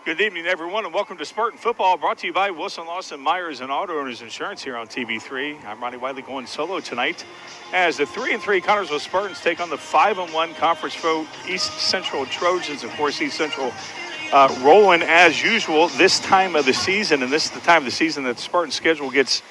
Good evening, everyone, and welcome to Spartan Football, brought to you by Wilson Lawson Myers and Auto Owners Insurance here on TV3. I'm Ronnie Wiley going solo tonight as the 3-3 Connersville Spartans take on the 5-1 Conference Foe East Central Trojans. Of course, East Central rolling as usual this time of the season, and this is the time of the season that the Spartan schedule gets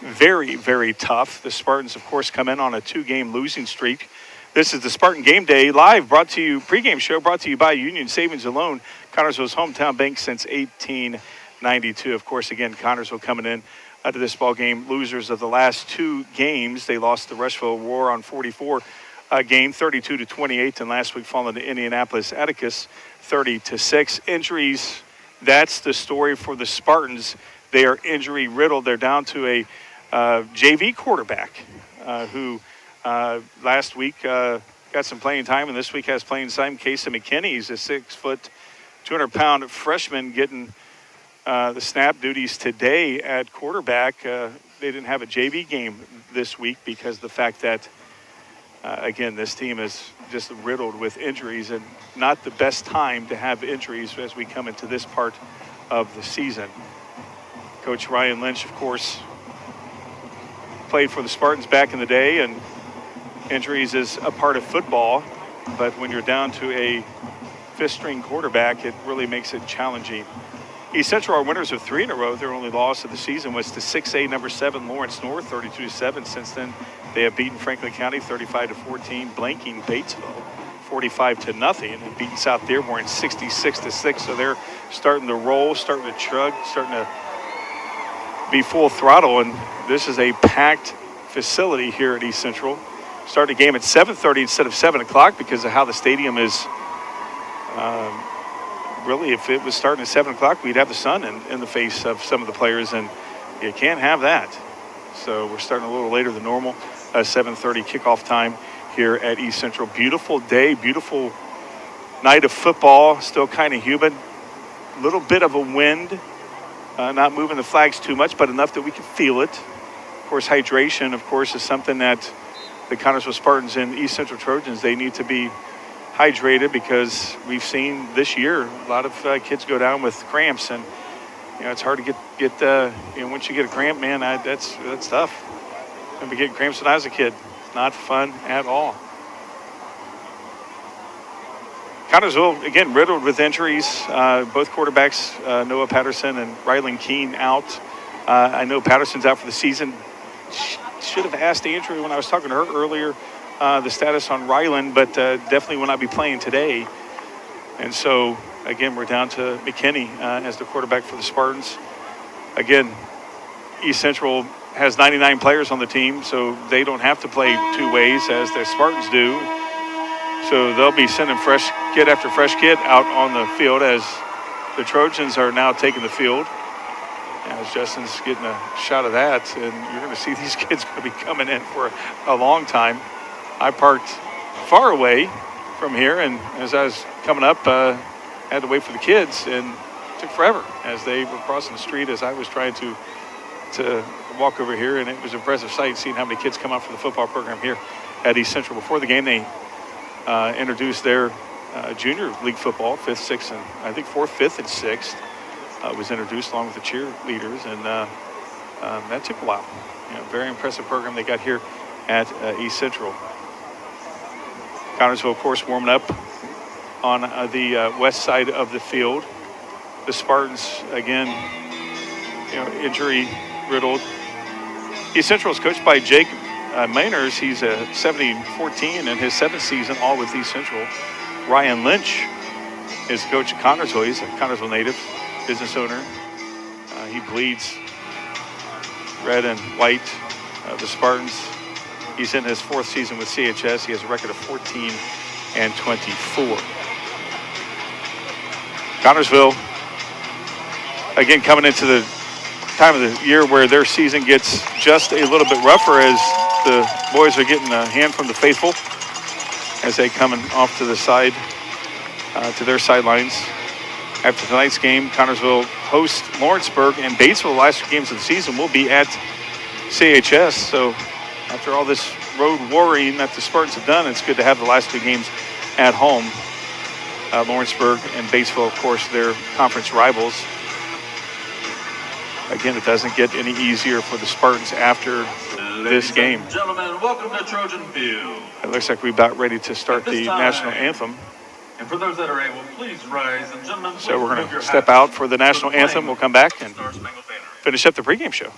very, very tough. The Spartans, of course, come in on a 2-game losing streak. This is the Spartan Game Day live pregame show brought to you by Union Savings and Loan, Connersville's hometown bank since 1892. Of course, again, Connersville coming in to this ball game, losers of the last 2 games. They lost the Rushville Roar on 44 game, 32-28, and last week falling to Indianapolis Atticus, 30-6. Injuries, that's the story for the Spartans. They are injury riddled. They're down to a JV quarterback who last week got some playing time, and this week has playing time. Casey McKinney, he's a 6-foot, 200-pound freshman getting the snap duties today at quarterback. They didn't have a JV game this week because of the fact that, again, this team is just riddled with injuries, and not the best time to have injuries as we come into this part of the season. Coach Ryan Lynch, of course, played for the Spartans back in the day, and injuries is a part of football, but when you're down to a fifth-string quarterback, it really makes it challenging. East Central are winners of 3 in a row. Their only loss of the season was to 6A number 7 Lawrence North, 32-7. Since then, they have beaten Franklin County 35-14, blanking Batesville 45-0, and beaten South Dearborn 66-6. So they're starting to roll, starting to chug, starting to be full throttle, and this is a packed facility here at East Central. Start the game at 7:30 instead of 7 o'clock because of how the stadium is. Really, if it was starting at 7 o'clock, we'd have the sun in the face of some of the players, and you can't have that. So we're starting a little later than normal. 7:30 kickoff time here at East Central. Beautiful day, beautiful night of football. Still kind of humid. A little bit of a wind. Not moving the flags too much, but enough that we can feel it. Of course, hydration, of course, is something that the Connersville Spartans and East Central Trojans, they need to be hydrated because we've seen this year a lot of kids go down with cramps, and it's hard to get once you get a cramp, man, that's tough. I remember getting cramps when I was a kid. Not fun at all. Connersville, again, riddled with injuries. Both quarterbacks, Noah Patterson and Rylan Keene, out. I know Patterson's out for the season. Should have asked Andrew when I was talking to her earlier the status on Rylan, but definitely will not be playing today. And so, again, we're down to McKinney as the quarterback for the Spartans. Again, East Central has 99 players on the team, so they don't have to play 2 ways as the Spartans do. So they'll be sending fresh kid after fresh kid out on the field as the Trojans are now taking the field. As Justin's getting a shot of that, and you're going to see these kids going to be coming in for a long time. I parked far away from here, and as I was coming up, had to wait for the kids, and it took forever as they were crossing the street as I was trying to walk over here, and it was an impressive sight seeing how many kids come out for the football program here at East Central. Before the game, they introduced their junior league football, 5th, 6th, and I think 4th, 5th, and 6th. Was introduced along with the cheerleaders, and that took a while. Very impressive program they got here at East Central. Connersville, of course, warming up on the west side of the field. The Spartans, again, injury riddled. East Central is coached by Jake Mainers. He's a 70-14 in his 7th season, all with East Central. Ryan Lynch is the coach of Connersville. He's a Connersville native, business owner. He bleeds red and white. The Spartans, he's in his 4th season with CHS. He has a record of 14-24. Connersville, again, coming into the time of the year where their season gets just a little bit rougher as the boys are getting a hand from the faithful as they coming off to the side, to their sidelines. After tonight's game, Connersville hosts Lawrenceburg, and Batesville, the last 2 games of the season, will be at CHS. So after all this road worrying that the Spartans have done, it's good to have the last 2 games at home. Lawrenceburg and Batesville, of course, their conference rivals. Again, it doesn't get any easier for the Spartans after this game. Gentlemen, welcome to Trojan Field. It looks like we're about ready to start the national anthem. And for those that are able, please rise. And gentlemen, so we're going to step out for the national anthem. We'll come back and finish up the pregame show.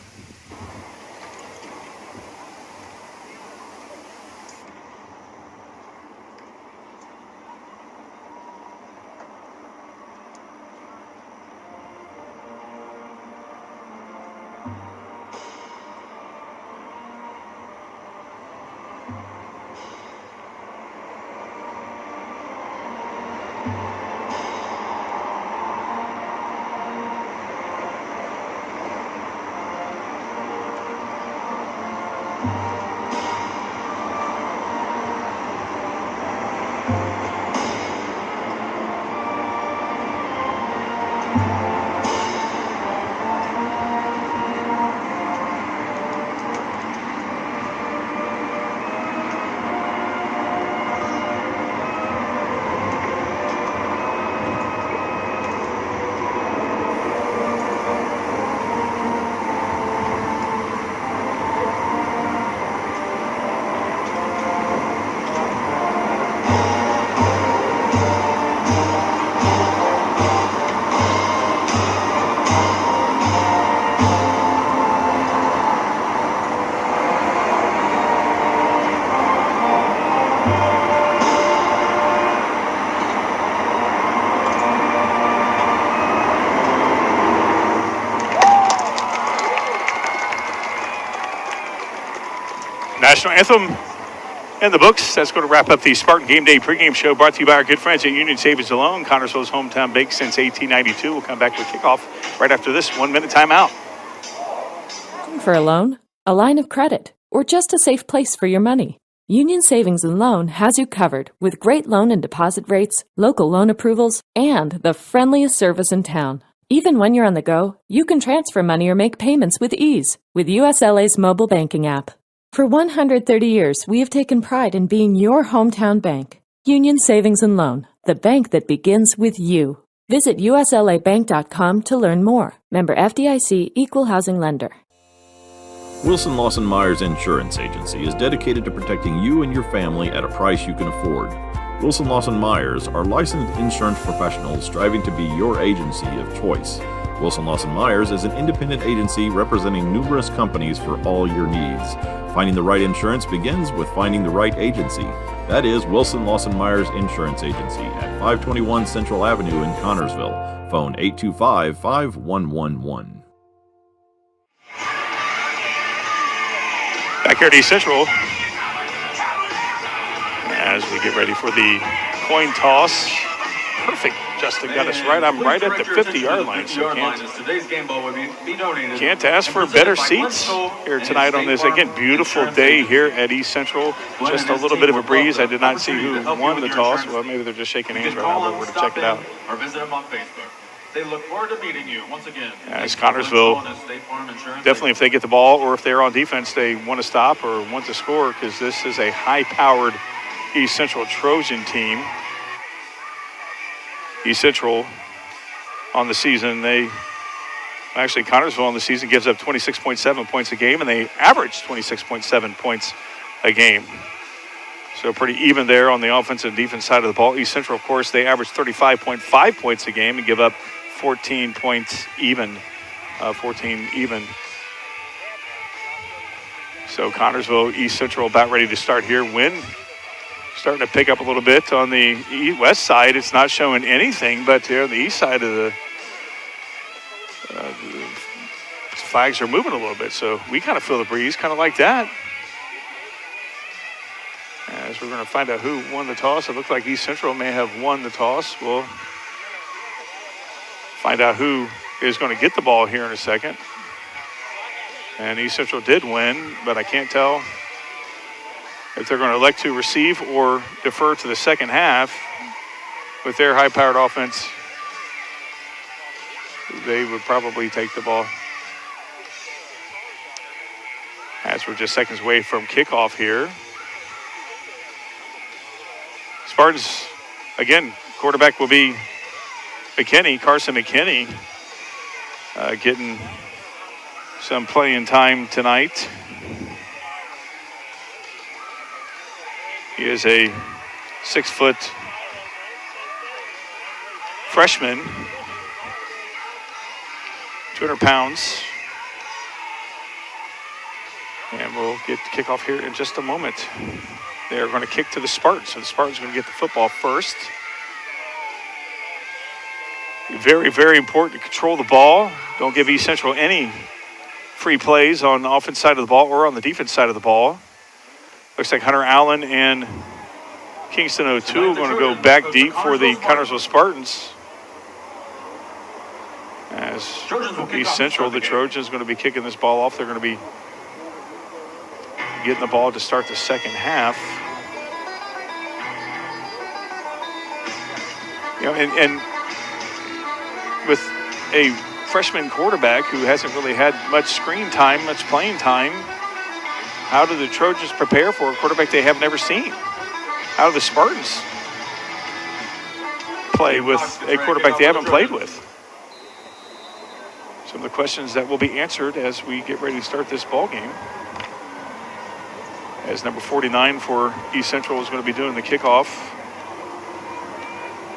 National anthem in the books. That's going to wrap up the Spartan Game Day pregame show, brought to you by our good friends at Union Savings and Loan, Connersville's hometown bank since 1892. We'll come back with kickoff right after this 1-minute timeout. Looking for a loan, a line of credit, or just a safe place for your money? Union Savings and Loan has you covered with great loan and deposit rates, local loan approvals, and the friendliest service in town. Even when you're on the go, you can transfer money or make payments with ease with USLA's mobile banking app. For 130 years, we have taken pride in being your hometown bank. Union Savings and Loan, the bank that begins with you. Visit uslabank.com to learn more. Member FDIC, Equal Housing Lender. Wilson Lawson Myers Insurance Agency is dedicated to protecting you and your family at a price you can afford. Wilson Lawson Myers are licensed insurance professionals striving to be your agency of choice. Wilson Lawson Myers is an independent agency representing numerous companies for all your needs. Finding the right insurance begins with finding the right agency. That is Wilson Lawson Myers Insurance Agency at 521 Central Avenue in Connersville. Phone 825-5111. Back here at East Central, as we get ready for the coin toss. Perfect. Justin got us right. I'm right at the 50-yard line, so can't ask for better seats here tonight on this, again, beautiful day here at East Central. Just a little bit of a breeze. I did not see who won the toss. Well, maybe they're just shaking hands right now, but we're going to check it out. Or visit them on Facebook. They look forward to meeting you once again. As Connersville, definitely if they get the ball or if they're on defense, they want to stop or want to score, because this is a high-powered East Central Trojan team. East Central on the season, Connersville on the season gives up 26.7 points a game, and they average 26.7 points a game. So pretty even there on the offensive and defense side of the ball. East Central, of course, they average 35.5 points a game and give up 14 points even. 14 even. So Connersville, East Central about ready to start here. Win starting to pick up a little bit on the west side. It's not showing anything, but here on the east side of the flags are moving a little bit. So we kind of feel the breeze, kind of like that. As we're going to find out who won the toss. It looks like East Central may have won the toss. We'll find out who is going to get the ball here in a second. And East Central did win, but I can't tell if they're going to elect to receive or defer to the second half. With their high-powered offense, they would probably take the ball. As we're just seconds away from kickoff here. Spartans, again, Quarterback will be Carson McKinney, getting some playing time tonight. He is a 6-foot freshman, 200 pounds. And we'll get the kickoff here in just a moment. They're going to kick to the Spartans, so the Spartans are going to get the football first. Very, very important to control the ball. Don't give East Central any free plays on the offense side of the ball or on the defense side of the ball. Looks like Hunter Allen and Kingston O'Toole going to go back deep for the Connersville Spartans. As East Central, the Trojans, going to be kicking this ball off. They're going to be getting the ball to start the second half. You know, and with a freshman quarterback who hasn't really had much screen time, much playing time, how do the Trojans prepare for a quarterback they have never seen? How do the Spartans play with a quarterback they haven't played with? Some of the questions that will be answered as we get ready to start this ball game. As number 49 for East Central is going to be doing the kickoff.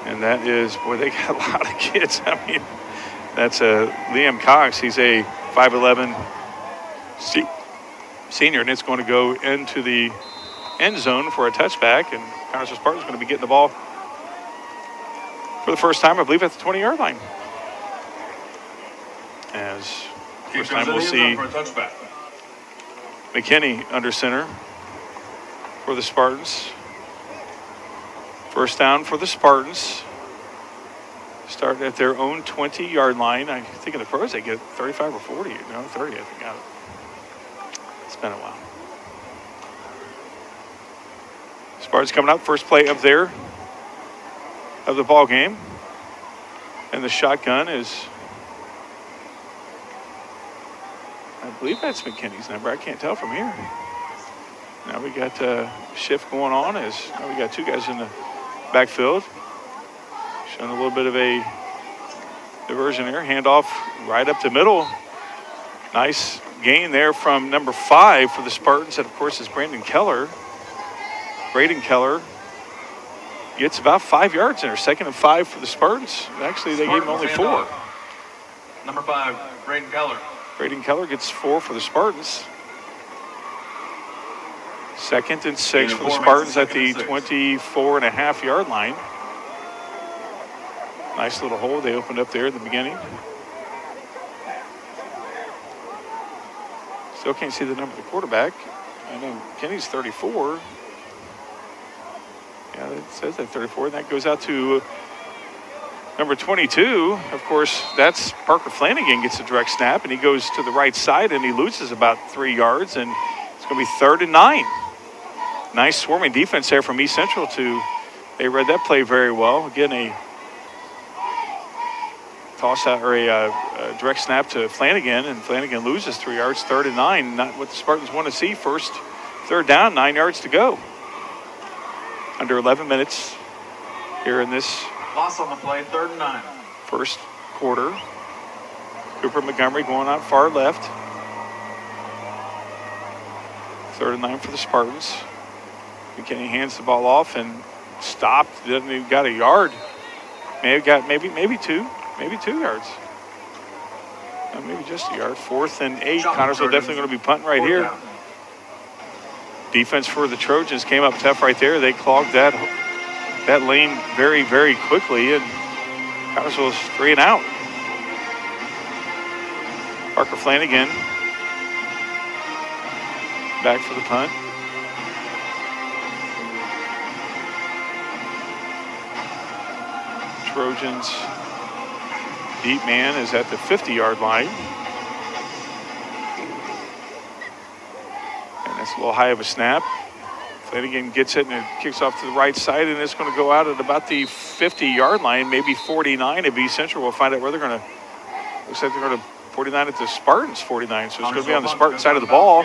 And that is, boy, they got a lot of kids. I mean, that's Liam Cox. He's a 5'11" senior, and it's going to go into the end zone for a touchback. And Connersville Spartan's going to be getting the ball for the first time, I believe, at the 20-yard line. As first time we'll see McKinney under center for the Spartans. First down for the Spartans. Start at their own 20-yard line. I think in the pros they get 35 or 40. No, 30, I think. Got it. It's been a while. Spartans coming up. First play of the ball game. And the shotgun is, I believe that's McKinney's number. I can't tell from here. Now we got a shift going on as now we got two guys in the backfield. Showing a little bit of a diversion here. Handoff right up the middle. Nice gain there from number 5 for the Spartans. That, of course, is Braden Keller gets about 5 yards there. 2nd and 5 for the Spartans. Actually, they gave him only 4. Number 5, Braden Keller. Braden Keller gets 4 for the Spartans. 2nd and 6 for the Spartans at the 24.5-yard line. Nice little hole they opened up there at the beginning. Still can't see the number of the quarterback. I know Kenny's 34. Yeah, it says that 34. And that goes out to number 22. Of course, that's Parker Flanagan gets a direct snap, and he goes to the right side, and he loses about 3 yards, and it's going to be 3rd and 9. Nice swarming defense there from East Central they read that play very well. Again, a toss out or a direct snap to Flanagan, and Flanagan loses 3 yards, 3rd and 9. Not what the Spartans want to see. First, 3rd down, 9 yards to go. Under 11 minutes here in this loss on the play, 3rd and 9. First quarter. Cooper Montgomery going out far left. 3rd and 9 for the Spartans. McKinney hands the ball off and stopped. Doesn't even got a yard. May have got maybe 2 yards. Maybe just a yard. 4th and 8. Connersville definitely going to be punting right here. Down. Defense for the Trojans came up tough right there. They clogged that lane very, very quickly, and Connersville's 3 and out. Parker Flanagan back for the punt. Trojans deep man is at the 50-yard line. And that's a little high of a snap. Flanagan gets it and it kicks off to the right side, and it's going to go out at about the 50-yard line, maybe 49 of East Central. We'll find out where they're going to. Looks like they're going to 49 at the Spartans 49, so it's going to be on the Spartan side of the ball.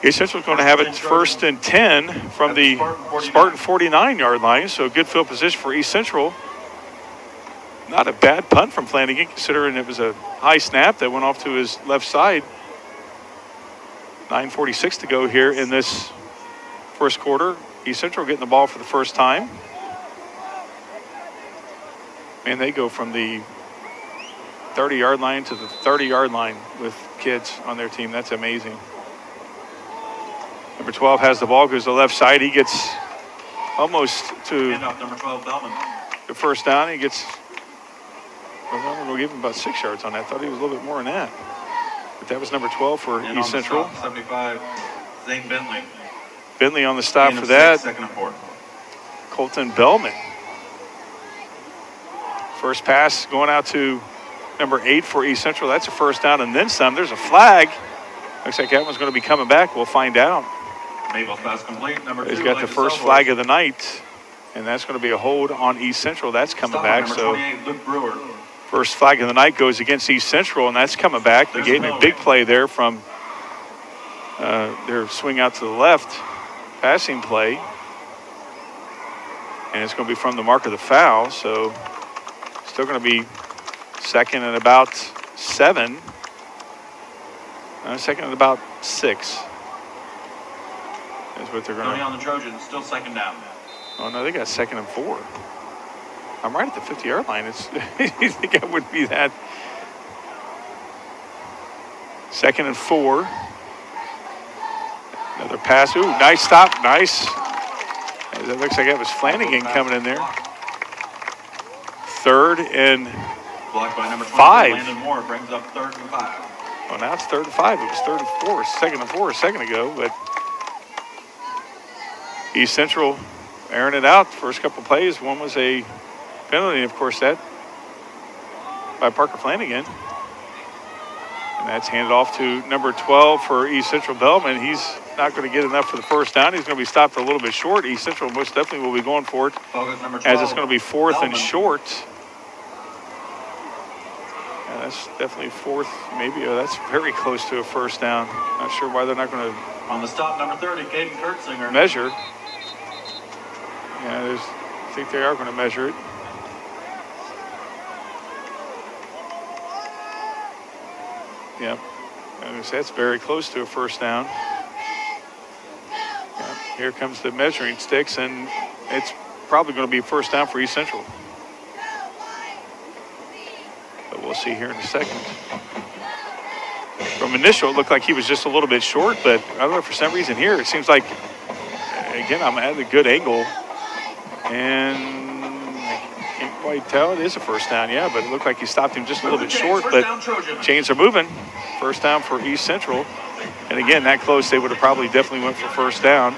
East Central's going to have it 1st and 10 from the Spartan 49-yard line. So good field position for East Central. Not a bad punt from Flanagan, considering it was a high snap that went off to his left side. 9:46 to go here in this first quarter. East Central getting the ball for the first time. And they go from the 30-yard line to the 30-yard line with kids on their team. That's amazing. Number 12 has the ball, goes to the left side. He gets almost to number 12, Bellman. the first down. He gets, well, we'll give him about 6 yards on that. I thought he was a little bit more than that. But that was number 12 for East Central. Stop, 75, Zane Bentley. Bentley on the stop for 6, that. 2nd and 4. Colton Bellman. First pass going out to number 8 for East Central. That's a first down and then some. There's a flag. Looks like that one's going to be coming back. We'll find out. Mabel's pass complete. Number 2. He's got the first flag of the night, and that's going to be a hold on East Central. That's coming back. Number So 28, Luke Brewer. first flag of the night goes against East Central, and that's coming back. They gave him a big play there from their swing out to the left, passing play. And it's going to be from the mark of the foul, so still going to be second and about 7. Second and about 6. That's what they're going Tony to. on the Trojans, still 2nd down. Oh, no, they got 2nd and 4. I'm right at the 50-yard line. It's you think I would be that? 2nd and 4. Another pass. Ooh, nice stop. Nice. It looks like that was Flanagan coming in there. 3rd and Blocked by number 20, 5. Landon Moore brings up 3rd and 5. Well, now it's 3rd and 5. It was 3rd and 4, 2nd and 4 a second ago, but East Central airing it out. First couple plays, one was a penalty, of course, that by Parker Flanagan. And that's handed off to number 12 for East Central, Bellman. He's not going to get enough for the first down. He's going to be stopped a little bit short. East Central most definitely will be going for it, Focus number 12, as it's going to be 4th and Bellman. short. Yeah, that's definitely 4th, maybe. That's very close to a first down. Not sure why they're not going to On the stop, number 30, Caden Kurtzinger. measure. Yeah, I think they are going to measure it. Yep. That's very close to a first down. Yep. Here comes the measuring sticks, and it's probably going to be a first down for East Central. But we'll see here in a second. From initial, it looked like he was just a little bit short, but I don't know, for some reason here, it seems like, again, I'm at a good angle, and I can't quite tell. It is a first down, yeah, but it looked like he stopped him just a little bit short, but chains are moving. First down for East Central. And again, that close, they would have probably definitely went for first down,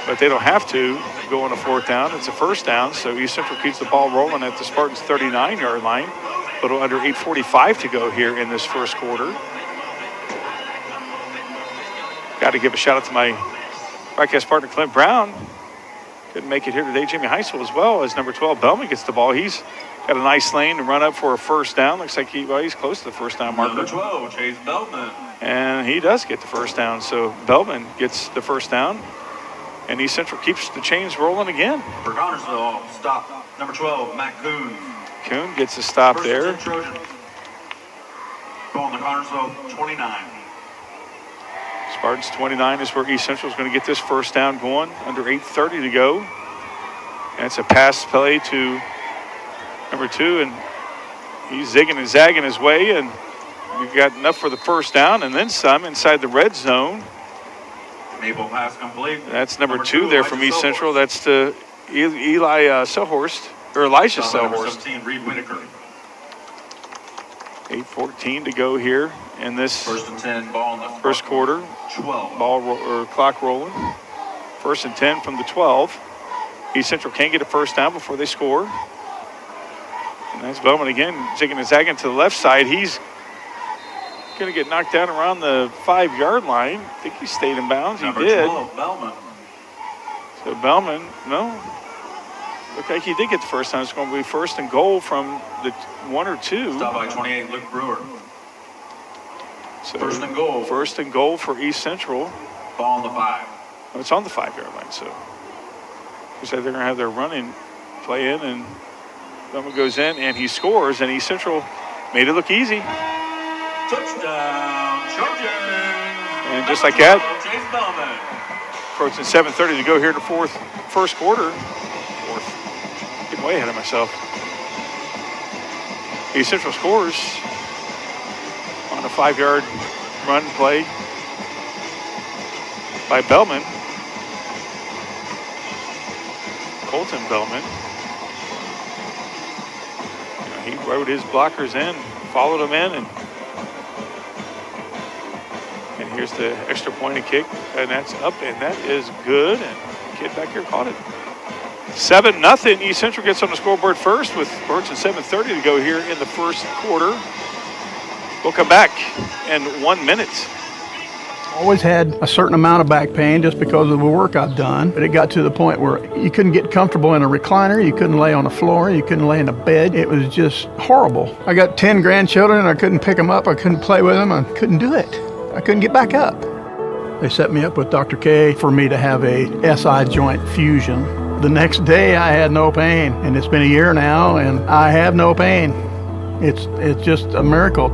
but they don't have to go on a 4th down. It's a first down, so East Central keeps the ball rolling at the Spartans' 39-yard line. A little under 8:45 to go here in this first quarter. Got to give a shout out to my broadcast partner, Clint Brown. Couldn't make it here today. Jimmy Heisel as well, as number 12, Bellman, gets the ball. He's got a nice lane to run up for a first down. Looks like he's close to the first down marker. Number 12, Chase Bellman. And he does get the first down. So Bellman gets the first down. And East Central keeps the chains rolling again. For Connersville, stop. Number 12, Matt Coon. Coon gets a stop First there. and 10 Trojans. Going to Connersville, 29. Spartans 29 is where East Central is going to get this first down going. Under 8:30 to go. And it's a pass play to number 2, and he's zigging and zagging his way, and we've got enough for the first down and then some inside the red zone. Maple pass complete. That's number 2 there from East Central. That's to Eli Selhorst, or Elijah Number Selhorst. 17, Reed Whitaker. 8:14 to go here in this First and 10, ball in the first quarter. 12. Clock rolling. First and 10 from the 12. East Central can't get a first down before they score. And that's Bowman again, zigging and zagging to the left side. He's going to get knocked down around the 5-yard line. I think he stayed in bounds. Number He did. 12, Bellman. So Bellman, no. Looked like he did get the first down. It's going to be first and goal from the 1 or 2. Stop by 28, Luke Brewer. So First and goal. First and goal for East Central. Ball on the 5. Oh, it's on the 5-yard line, so they said they're going to have their running play in, and Bellman goes in, and he scores, and East Central made it look easy. Touchdown, Chargers. And just like that, Chase Bellman. approaching 7:30 to go here in the first quarter. Getting way ahead of myself. East Central scores on a 5-yard run play by Bellman. Colton Bellman. He rode his blockers in, followed them in, and here's the extra point and kick, and that's up, and that is good, and the kid back here caught it. 7-0, East Central gets on the scoreboard first with approaching 7:30 to go here in the first quarter. We'll come back in 1 minute. Always had a certain amount of back pain just because of the work I've done, but it got to the point where you couldn't get comfortable in a recliner, you couldn't lay on the floor, you couldn't lay in a bed. It was just horrible. I got 10 grandchildren, I couldn't pick them up, I couldn't play with them, I couldn't do it. I couldn't get back up. They set me up with Dr. K for me to have a SI joint fusion. The next day I had no pain, and it's been a year now, and I have no pain. It's just a miracle.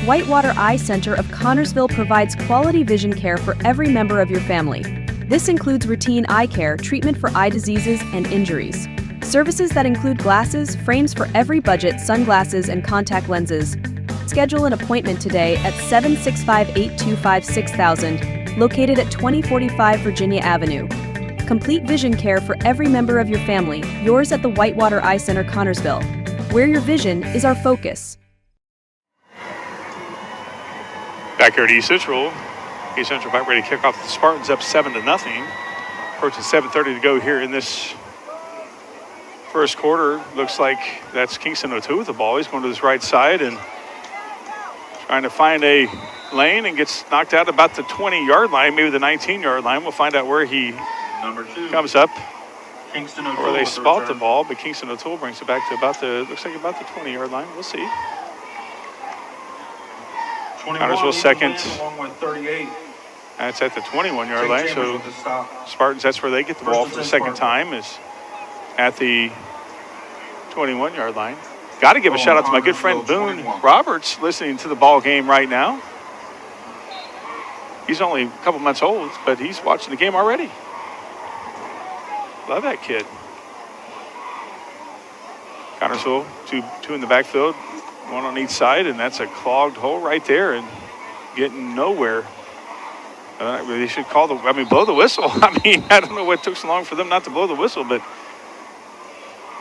Whitewater Eye Center of Connorsville provides quality vision care for every member of your family. This includes routine eye care, treatment for eye diseases and injuries. Services that include glasses, frames for every budget, sunglasses, and contact lenses. Schedule an appointment today at 765-825-6000, located at 2045 Virginia Avenue. Complete vision care for every member of your family, yours at the Whitewater Eye Center, Connorsville, where your vision is our focus. Back here at East Central. East Central back ready to kick off. The Spartans up 7-0. Approaching 7:30 to go here in this first quarter. Looks like that's Kingston O'Toole with the ball. He's going to his right side and trying to find a lane and gets knocked out about the 20-yard line, maybe the 19-yard line. We'll find out where he comes up. Kingston O'Toole. Or they spot the ball, but Kingston O'Toole brings it back to about the 20-yard line. We'll see. Connorsville second. Along with 38. That's at the 21-yard line. So Spartans, that's where they get the ball for the second time, is at the 21-yard line. Got to give a shout out to my good friend Boone Roberts, listening to the ball game right now. He's only a couple months old, but he's watching the game already. Love that kid. Connorsville, two in the backfield, one on each side, and that's a clogged hole right there and getting nowhere. They should blow the whistle. I don't know what took so long for them not to blow the whistle, but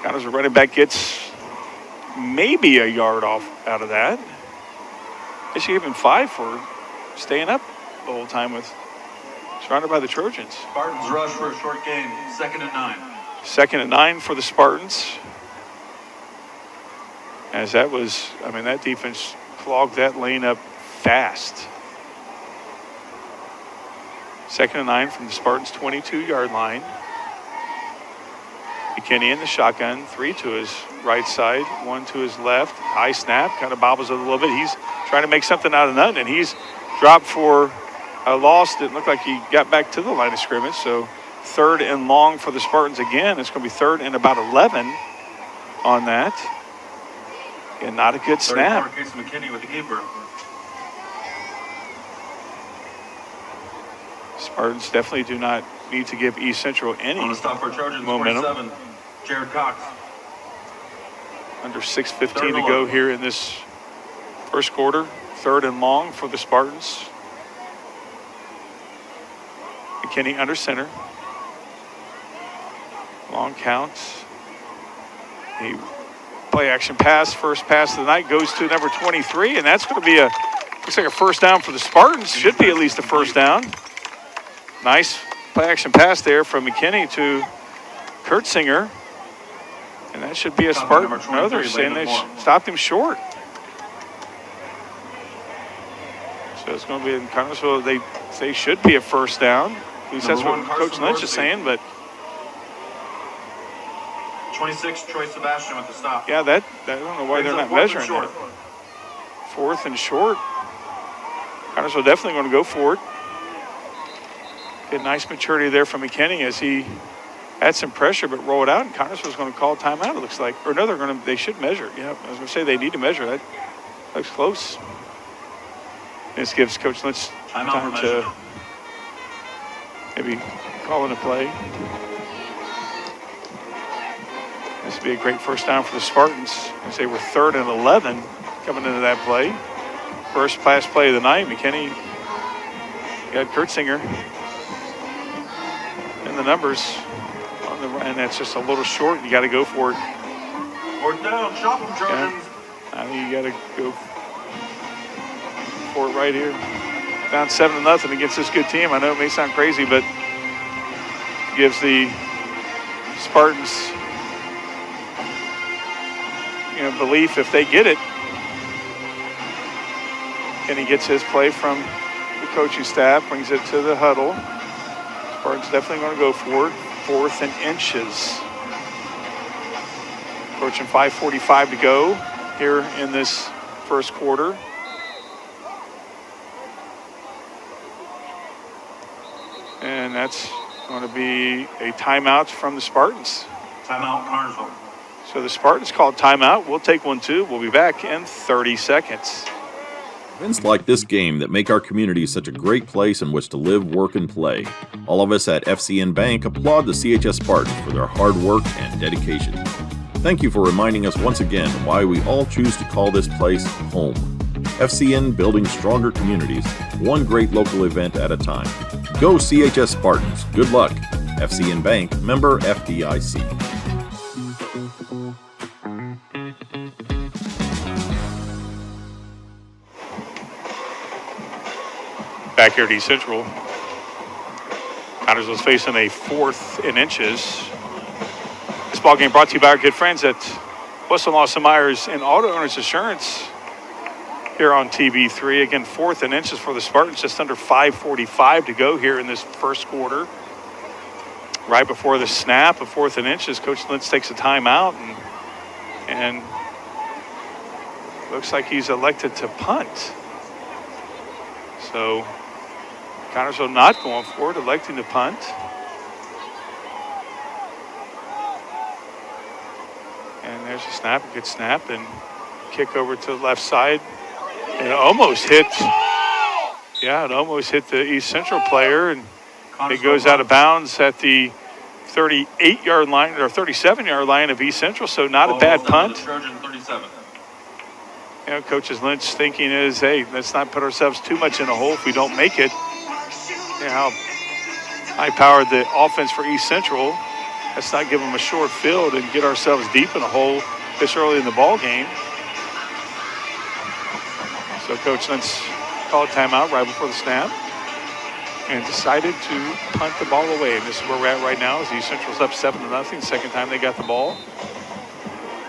Connorsville running back gets maybe a yard off out of that. They should give him 5 for staying up the whole time with surrounded by the Trojans. Spartans rush for a short game, 2nd and 9. 2nd and 9 for the Spartans. As that was, that defense clogged that lane up fast. 2nd and 9 from the Spartans' 22-yard line. McKinney in the shotgun, 3 to his right side, 1 to his left. High snap, kind of bobbles it a little bit. He's trying to make something out of nothing, and he's dropped for a loss. Didn't look like he got back to the line of scrimmage. So 3rd and long for the Spartans again. It's going to be 3rd and about 11 on that. And not a good snap. Casey McKinney with the keeper. Spartans definitely do not need to give East Central any on the stop for Trojans, momentum. 47, Jared Cox. Under 6:15 to go here in this first quarter. 3rd and long for the Spartans. McKinney under center. Long count. He play action pass, first pass of the night goes to number 23, and that's going to be looks like a first down for the Spartans. Should be at least a first down. Nice play action pass there from McKinney to Kurtzinger, and that should be a Spartan. No, they're saying they stopped him short. So it's going to be in Connorsville. They should be a first down. At least that's what Coach Lynch is saying, but 26, Troy Sebastian with the stop. Yeah, I don't know why they're not measuring that. 4th and short. Connersville definitely going to go for it. Get nice maturity there from McKinney as he had some pressure, but roll it out, and Connersville's going to call timeout, it looks like. Or no, they should measure. Yeah, I was going to say they need to measure. That looks close. This gives Coach Lynch time to maybe call in a play. This would be a great first down for the Spartans. I say we're 3rd and 11 coming into that play. First pass play of the night. McKinney got Kurtzinger in the numbers on the and that's just a little short. You got to go for it. 4th down, shop them, Trojans. I think you got to go for it right here. Down 7-0 against this good team. I know it may sound crazy, but gives the Spartans, belief if they get it. And he gets his play from the coaching staff, brings it to the huddle. Spartans definitely going to go for it. 4th and inches. Approaching 5:45 to go here in this first quarter. And that's going to be a timeout from the Spartans. Timeout, Connersville. So the Spartans called timeout. We'll take one too. We'll be back in 30 seconds. Events like this game that make our community such a great place in which to live, work, and play. All of us at FCN Bank applaud the CHS Spartans for their hard work and dedication. Thank you for reminding us once again why we all choose to call this place home. FCN, building stronger communities, one great local event at a time. Go CHS Spartans. Good luck. FCN Bank, member FDIC. Back here at East Central. Connersville's facing a 4th and inches. This ball game brought to you by our good friends at Wesson Lawson Myers and Auto Owners Insurance here on TV3. Again, 4th and inches for the Spartans, just under 5:45 to go here in this first quarter. Right before the snap of 4th and inches, Coach Lynch takes a timeout and looks like he's elected to punt. So Connersville not going for it, electing to punt. And there's a snap, a good snap, and kick over to the left side. And it almost hit the East Central player, and it goes out of bounds at the 38-yard line or 37-yard line of East Central, so not a bad punt. Trojan 37. Coach's Lynch thinking is, hey, let's not put ourselves too much in a hole if we don't make it. How high-powered the offense for East Central. Let's not give them a short field and get ourselves deep in a hole this early in the ball game. So Coach Lynch called timeout right before the snap and decided to punt the ball away. And this is where we're at right now, as East Central's up 7-0. Second time they got the ball.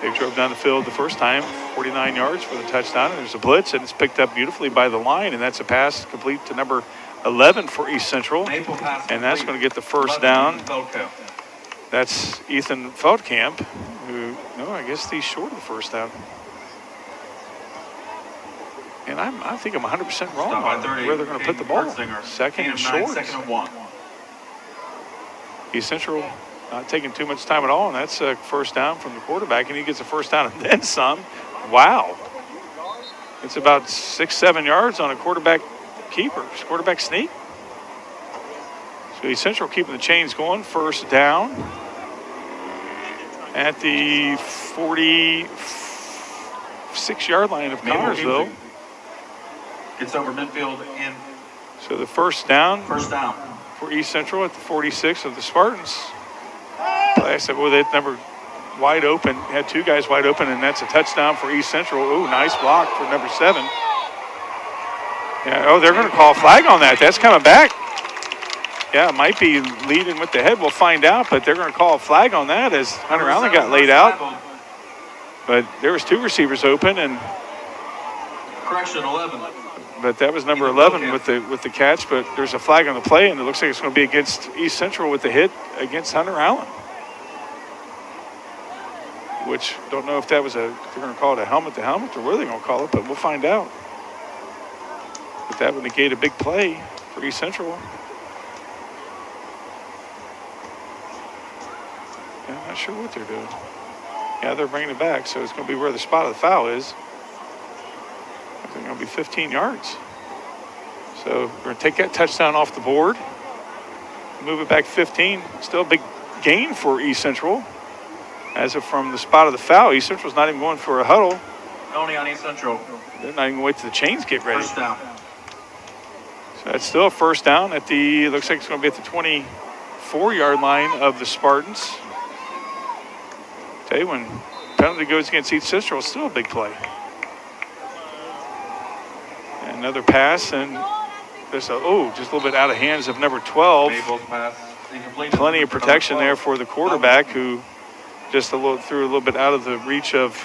They drove down the field the first time, 49 yards for the touchdown. And there's a blitz, and it's picked up beautifully by the line. And that's a pass complete to number 11 for East Central. And that's going to get the first down. That's Ethan Feldkamp, who, no, I guess he's short of the first down. And I think I'm 100% wrong on where they're going to put the ball. Second and short. Second and 1. East Central not taking too much time at all, and that's a first down from the quarterback, and he gets a first down and then some. Wow. It's about 6-7 yards on a quarterback keeper, quarterback sneak. So East Central keeping the chains going. First down at the 46-yard line of Connersville. Gets over midfield and so the first down for East Central at the 46 of the Spartans. Like I said, boy, that number wide open, had two guys wide open, and that's a touchdown for East Central. Ooh, nice block for number 7. Yeah, oh, they're going to call a flag on that. That's coming back. Yeah, it might be leading with the head. We'll find out, but they're going to call a flag on that as Hunter Allen got laid out. But there was 2 receivers open, and correction 11. But that was number 11 with the catch. But there's a flag on the play, and it looks like it's going to be against East Central with the hit against Hunter Allen. which don't know if that was if they're going to call it a helmet to helmet or what they're going to call it, but we'll find out. But that would negate a big play for East Central. Yeah, I'm not sure what they're doing. Yeah, they're bringing it back, so it's going to be where the spot of the foul is. I think it's going to be 15 yards. So we're going to take that touchdown off the board, move it back 15. Still a big gain for East Central. As of from the spot of the foul, East Central's not even going for a huddle. Only on East Central. They're not even wait till the chains get ready. First down. So that's still a first down at the, looks like it's going to be at the 24-yard line of the Spartans. Tell you, when penalty goes against East Central, it's still a big play. And another pass, and there's just a little bit out of hands of number 12. Maple's pass incomplete. Plenty of protection there for the quarterback, who just threw a little bit out of the reach of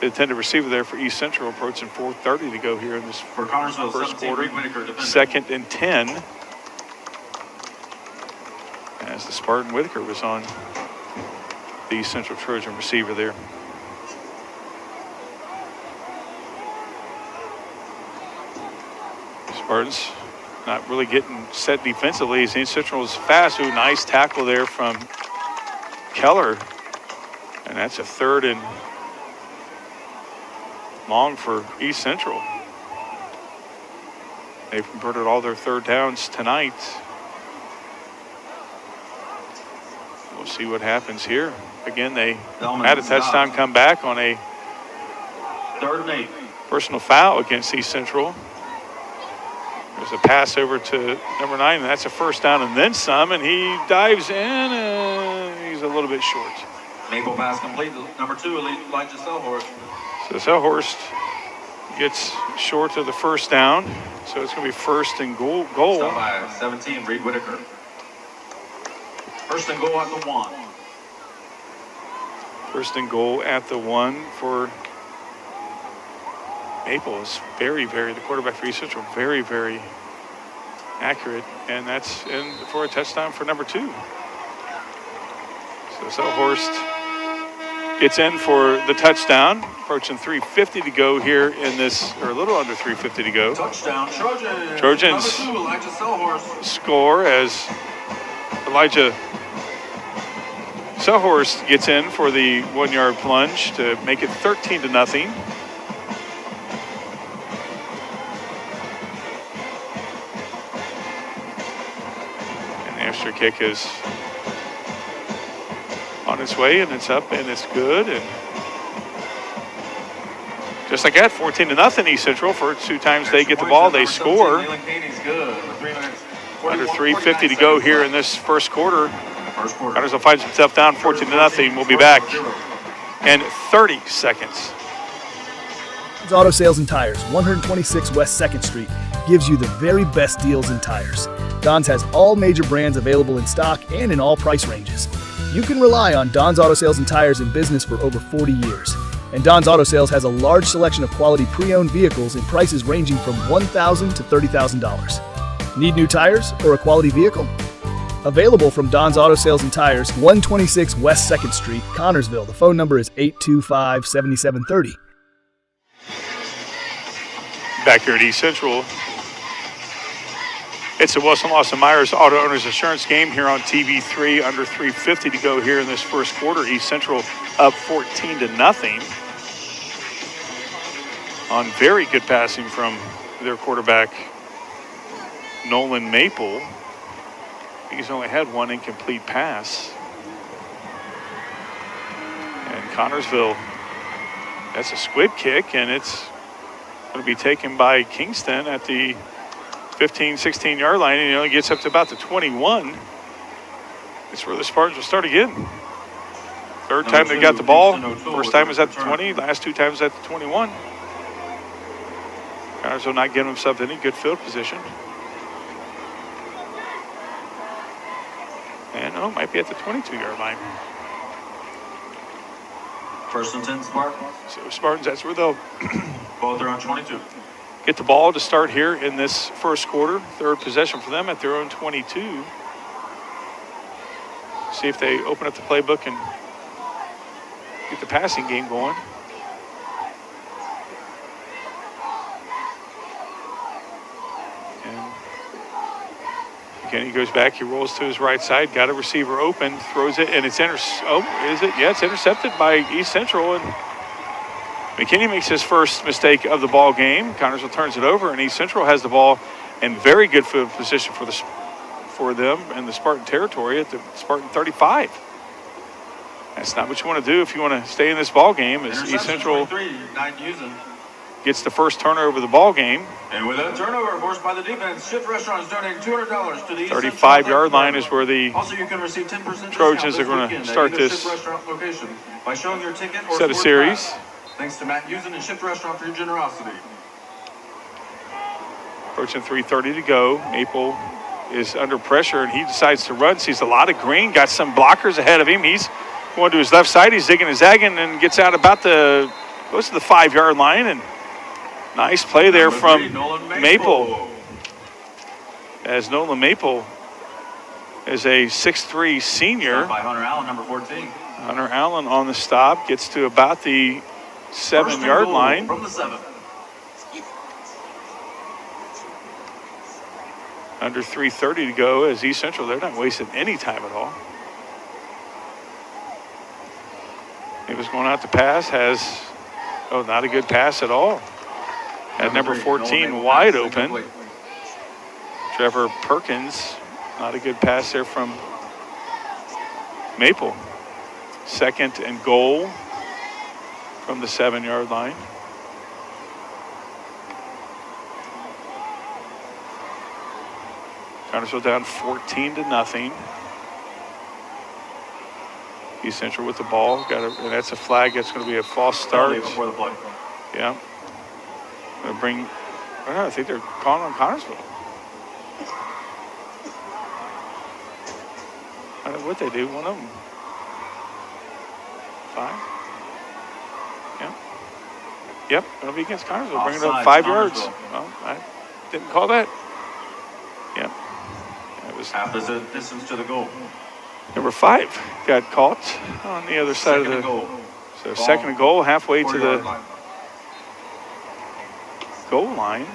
the intended receiver there for East Central, approaching 4:30 to go here in this For Connersville, first 17, quarter. Reed Whitaker, defender. 2nd and 10. As the Spartan Whitaker was on the East Central Trojan receiver there. Spartans not really getting set defensively. As East Central was fast. Ooh, nice tackle there from Keller. And that's a 3rd and long for East Central. They've converted all their 3rd downs tonight. We'll see what happens here. Again, they had a touchdown come back on a 3rd and 8. personal foul against East Central. There's a pass over to number 9, and that's a first down and then some, and he dives in, he's a little bit short. Maple pass complete. Number 2, Elijah Selhorst. So Selhorst gets short of the first down, so it's going to be 1st and goal. Stop by 17, Reed Whitaker. 1st and goal at the 1. 1st and goal at the 1 for Maple. Is very, the quarterback for East Central, very, very accurate, and that's in for a touchdown for number 2. So Selhorst gets in for the touchdown, approaching 3:50 to go here in this, or a little under 3:50 to go. Touchdown, Trojans. Trojans Number 2, Elijah Selhorst. Score as Elijah Selhorst gets in for the 1-yard plunge to make it 13-0. And the extra kick is on its way, and it's up, and it's good. And just like that, 14-0 East Central. For 2 times they get the ball, they score. Under 3:50 to go here in this first quarter. Connersville finds himself down 14-0. We'll be back in 30 seconds. Auto Sales and Tires, 126 West 2nd Street, gives you the very best deals in tires. Don's has all major brands available in stock and in all price ranges. You can rely on Don's Auto Sales and Tires in business for over 40 years. And Don's Auto Sales has a large selection of quality pre-owned vehicles in prices ranging from $1,000 to $30,000. Need new tires or a quality vehicle? Available from Don's Auto Sales and Tires, 126 West 2nd Street, Connersville. The phone number is 825-7730. Back here at East Central, it's a Wilson Lawson Myers Auto Owners Insurance game here on TV3. Under 3:50 to go here in this first quarter. East Central up 14-0 on very good passing from their quarterback, Nolan Maple. He's only had 1 incomplete pass. And Connersville, that's a squib kick, and it's going to be taken by Kingston at the 15, 16-yard line, and he only gets up to about the 21. That's where the Spartans will start again. 3rd time they got the ball. First time was at the 20, last 2 times at the 21. Connersville not getting himself any good field position. And might be at the 22-yard line. 1st and 10, Spartans. So Spartans, that's where they'll Both are on 22. get the ball to start here in this first quarter. 3rd possession for them at their own 22. See if they open up the playbook and get the passing game going. And again, he goes back. He rolls to his right side. Got a receiver open. Throws it, and it's is it? Yeah, it's intercepted by East Central. And McKinney makes his first mistake of the ball game. Connersville turns it over, and East Central has the ball in very good field position for them in the Spartan territory at the Spartan 35. That's not what you want to do if you want to stay in this ball game. As East Central gets the first turnover of the ball game. And with that turnover forced by the defense, Shift Restaurants donating $200 to the 35-yard line is where the also you can receive 10% Trojans are going to start this location by showing your ticket or set of series. Pass. Thanks to Matt Usen and Shift Restaurant for your generosity. Approaching 3:30 to go. Maple is under pressure, and he decides to run. Sees a lot of green. Got some blockers ahead of him. He's going to his left side. He's zigging and zagging and gets out about goes to the 5-yard line. And nice play there from Maple. As Nolan Maple is a 6'3" senior. By Hunter Allen, number 14. Hunter Allen on the stop. Gets to about the 7-yard line. From the 7. Under 3:30 to go as East Central. They're not wasting any time at all. He was going out to pass. Not a good pass at all. Had number 14 wide open. Trevor Perkins. Not a good pass there from Maple. 2nd and goal from the 7-yard line. Connersville down 14-0. East Central with the ball. And that's a flag. That's going to be a false start. Before the play. Yeah. I think they're calling on Connersville. I don't know what they do. One of them. 5. Yeah. Yep. It'll be against Connersville. Bring it up 5 yards. Well, I didn't call that. Yep. That was half the distance to the goal. Number 5 got caught on the other side of the goal. So ball, 2nd and goal, halfway to the goal line.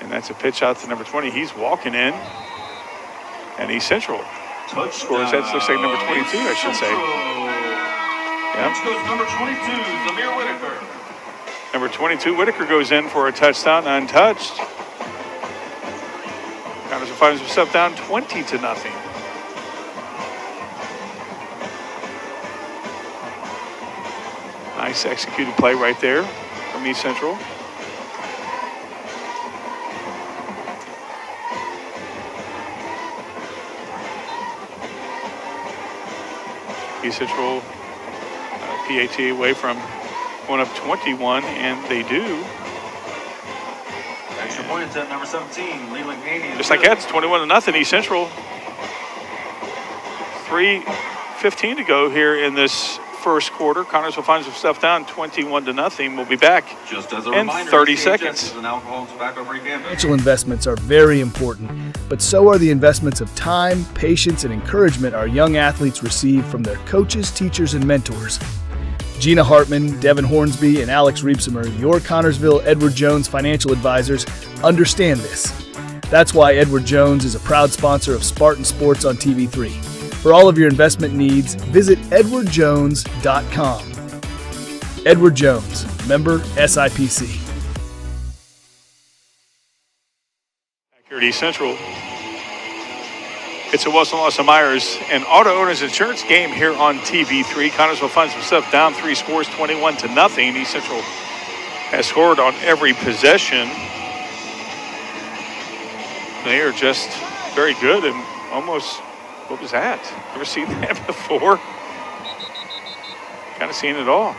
And that's a pitch out to number 20. He's walking in. And East Central scores. That looks like number 22, I should say. Yep. Goes number 22, Zamir Whitaker. Number 22, Whitaker goes in for a touchdown, untouched. Connersville finds himself down 20-0. Nice executed play right there from East Central. East Central PAT away from going up 21, and they do. Extra point attempt, number 17, Leland Haney. Just like that, it's 21-0. East Central. 3:15 to go here in this first quarter. Connersville finds himself down 21-0. We'll be back just as a in reminder, 30 CHS seconds. Is an alcohol and tobacco-free campus. Financial investments are very important, but so are the investments of time, patience, and encouragement our young athletes receive from their coaches, teachers, and mentors. Gina Hartman, Devin Hornsby, and Alex Reepsimer, your Connersville Edward Jones financial advisors, understand this. That's why Edward Jones is a proud sponsor of Spartan Sports on TV3. For all of your investment needs, visit edwardjones.com. Edward Jones, member SIPC. Here at East Central, it's a Wilson Lawson Myers and Auto Owners Insurance game here on TV3. Connersville finds himself down 3 scores, 21-0. East Central has scored on every possession. They are just very good and almost, what was that? Ever seen that before? Kind of seen it all.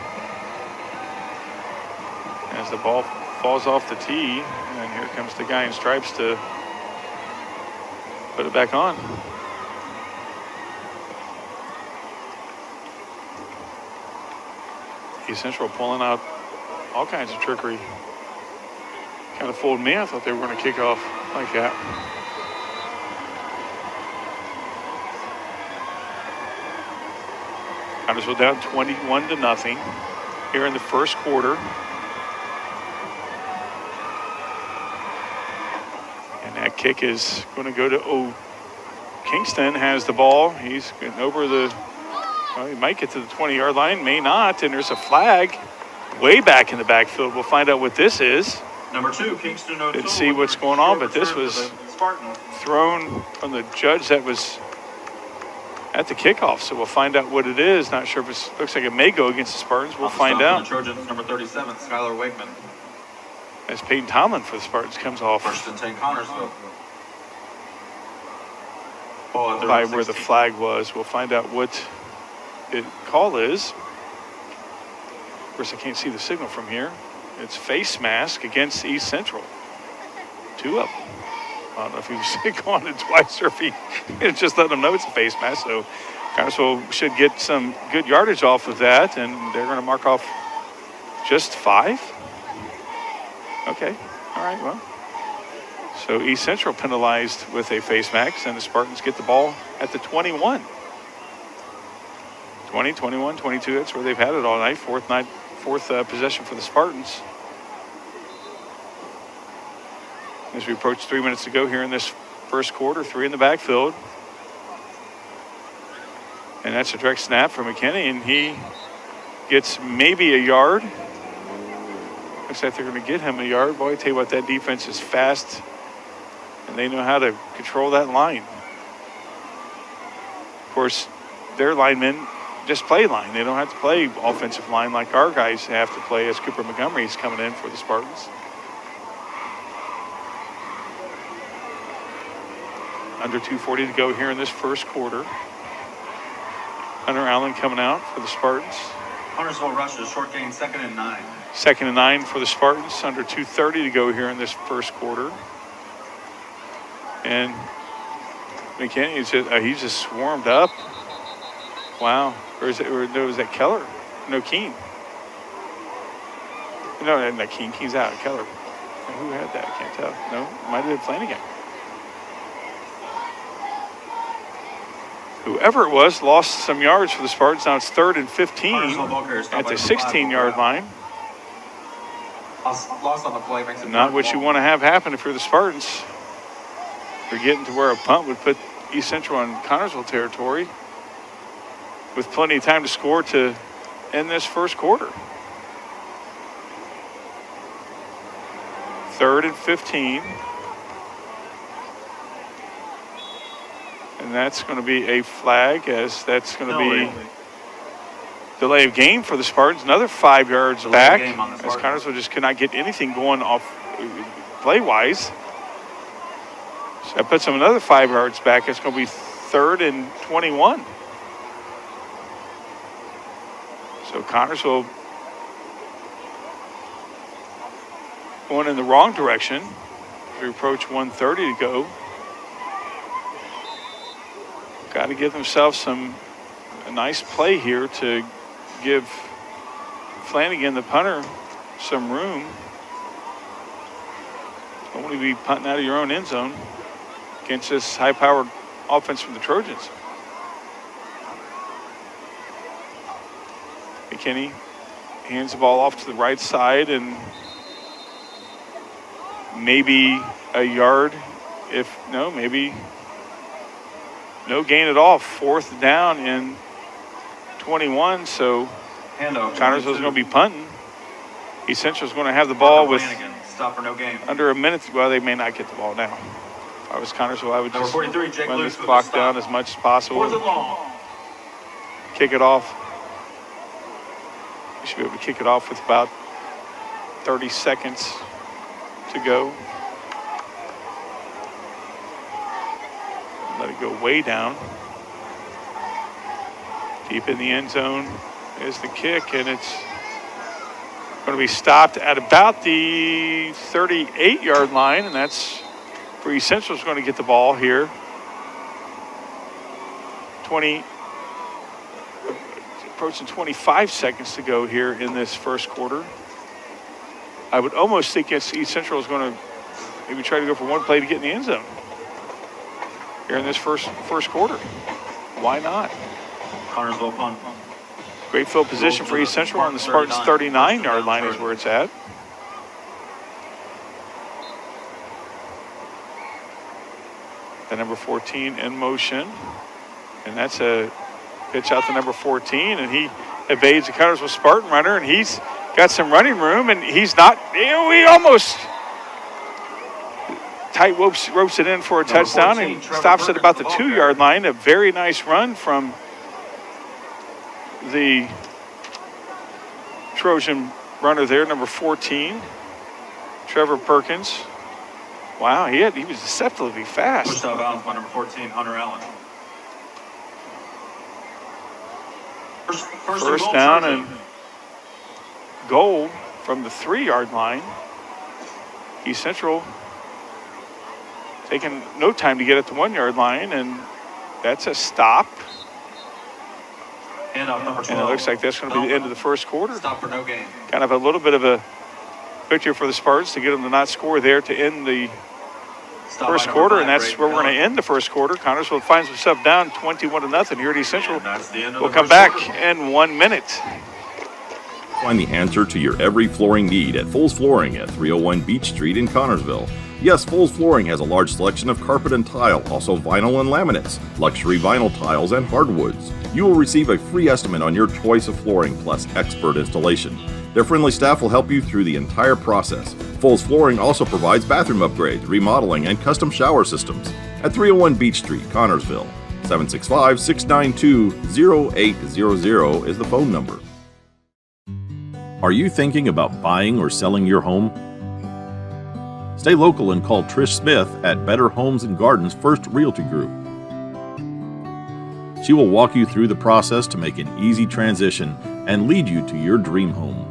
As the ball falls off the tee, and here comes the guy in stripes to put it back on. East Central pulling out all kinds of trickery. Kind of fooled me. I thought they were going to kick off like that. Connersville down 21-0 here in the first quarter. And that kick is going to go to Kingston has the ball. He's getting over the, well, he might get to the 20-yard line, may not. And there's a flag way back in the backfield. We'll find out what this is. Number 2, Kingston O'Toole. Didn't see what's going on, but this was thrown from the judge that was at the kickoff. So we'll find out what it is. Not sure if it looks like it may go against the Spartans. We'll find out. The Trojans, number 37, Skylar Wakeman. As Peyton Tomlin for the Spartans comes off. First and 10, Connersville. By where the flag was. We'll find out what the call is. Of course, I can't see the signal from here. It's face mask against East Central. 2 up. I don't know if he was going it twice or if he just let them know it's a face mask. So Connersville should get some good yardage off of that, and they're going to mark off just 5. Okay. All right. Well. So East Central penalized with a face mask, and the Spartans get the ball at the 21. 20, 21, 22, that's where they've had it all night. Fourth possession for the Spartans. As we approach 3 minutes to go here in this first quarter, 3 in the backfield. And that's a direct snap from McKinney, and he gets maybe a yard. Looks like they're going to get him a yard. Boy, I tell you what, that defense is fast. And they know how to control that line. Of course, their linemen just play line. They don't have to play offensive line like our guys have to play as Cooper Montgomery's coming in for the Spartans. Under 2:40 to go here in this first quarter. Hunter Allen coming out for the Spartans. Huntersville rushes, short gain, 2nd and 9. 2nd and 9 for the Spartans. Under 2:30 to go here in this first quarter. And McKinney, he's just swarmed up. Wow. Or was that Keller? No, Keene. No, not Keene. Keene's out. Keller. Who had that? I can't tell. No, might have been Flanagan. Whoever it was lost some yards for the Spartans. Now it's 3rd and 15 at the 16-yard line. Loss on the play makes it not what you want to have happen if you're the Spartans. They're getting to where a punt would put East Central in Connersville territory with plenty of time to score to end this first quarter. 3rd and 15. And that's going to be a flag, as that's going to be delay of game for the Spartans. Another 5 yards back, as Connersville just could not get anything going off play-wise. So that puts them another 5 yards back. It's going to be 3rd and 21. So Connersville going in the wrong direction. We approach 1:30 to go. Got to give themselves a nice play here to give Flanagan, the punter, some room. Don't want to be punting out of your own end zone against this high-powered offense from the Trojans. McKinney hands the ball off to the right side, and maybe a yard. Maybe no gain at all. 4th down and 21. So Connersville's going to be punting. East Central's going to have the ball with stop for no gain. Under a minute. Well, they may not get the ball now. If I was Connersville, I would just run this clock down as much as possible. 4th and long. Kick it off. You should be able to kick it off with about 30 seconds to go. Let it go way down. Deep in the end zone is the kick, and it's going to be stopped at about the 38-yard line, and that's where East Central is going to get the ball here. 20, approaching 25 seconds to go here in this first quarter. I would almost think East Central is going to maybe try to go for one play to get in the end zone here in this first quarter. Why not? Connersville punt. Great field position for East Central on the Spartans' 39-yard line is where it's at. The number 14 in motion. And that's a pitch out to number 14. And he evades the Connersville Spartan runner. And he's got some running room. And he's not, we almost tight ropes it in for a touchdown. And stops at about the 2-yard line. A very nice run from the Trojan runner there, number 14, Trevor Perkins. Wow, he was deceptively fast. Pushed out of bounds by number 14, Hunter Allen. First down and goal from the 3-yard line. East Central taking no time to get at the 1-yard line, and that's a stop. And up number 12. And it looks like that's going to be the end of the first quarter. Stop for no gain. Kind of a little bit of a picture for the Spartans to get them to not score there to end the first quarter, and that's where we're going to end the first quarter. Connersville finds himself down 21-0 here at East Central. We'll come back in 1 minute. Find the answer to your every flooring need at Foles Flooring at 301 Beach Street in Connersville. Yes, Foles Flooring has a large selection of carpet and tile, also vinyl and laminates, luxury vinyl tiles, and hardwoods. You will receive a free estimate on your choice of flooring plus expert installation. Their friendly staff will help you through the entire process. Foles Flooring also provides bathroom upgrades, remodeling, and custom shower systems at 301 Beach Street, Connersville. 765-692-0800 is the phone number. Are you thinking about buying or selling your home? Stay local and call Trish Smith at Better Homes and Gardens First Realty Group. She will walk you through the process to make an easy transition and lead you to your dream home.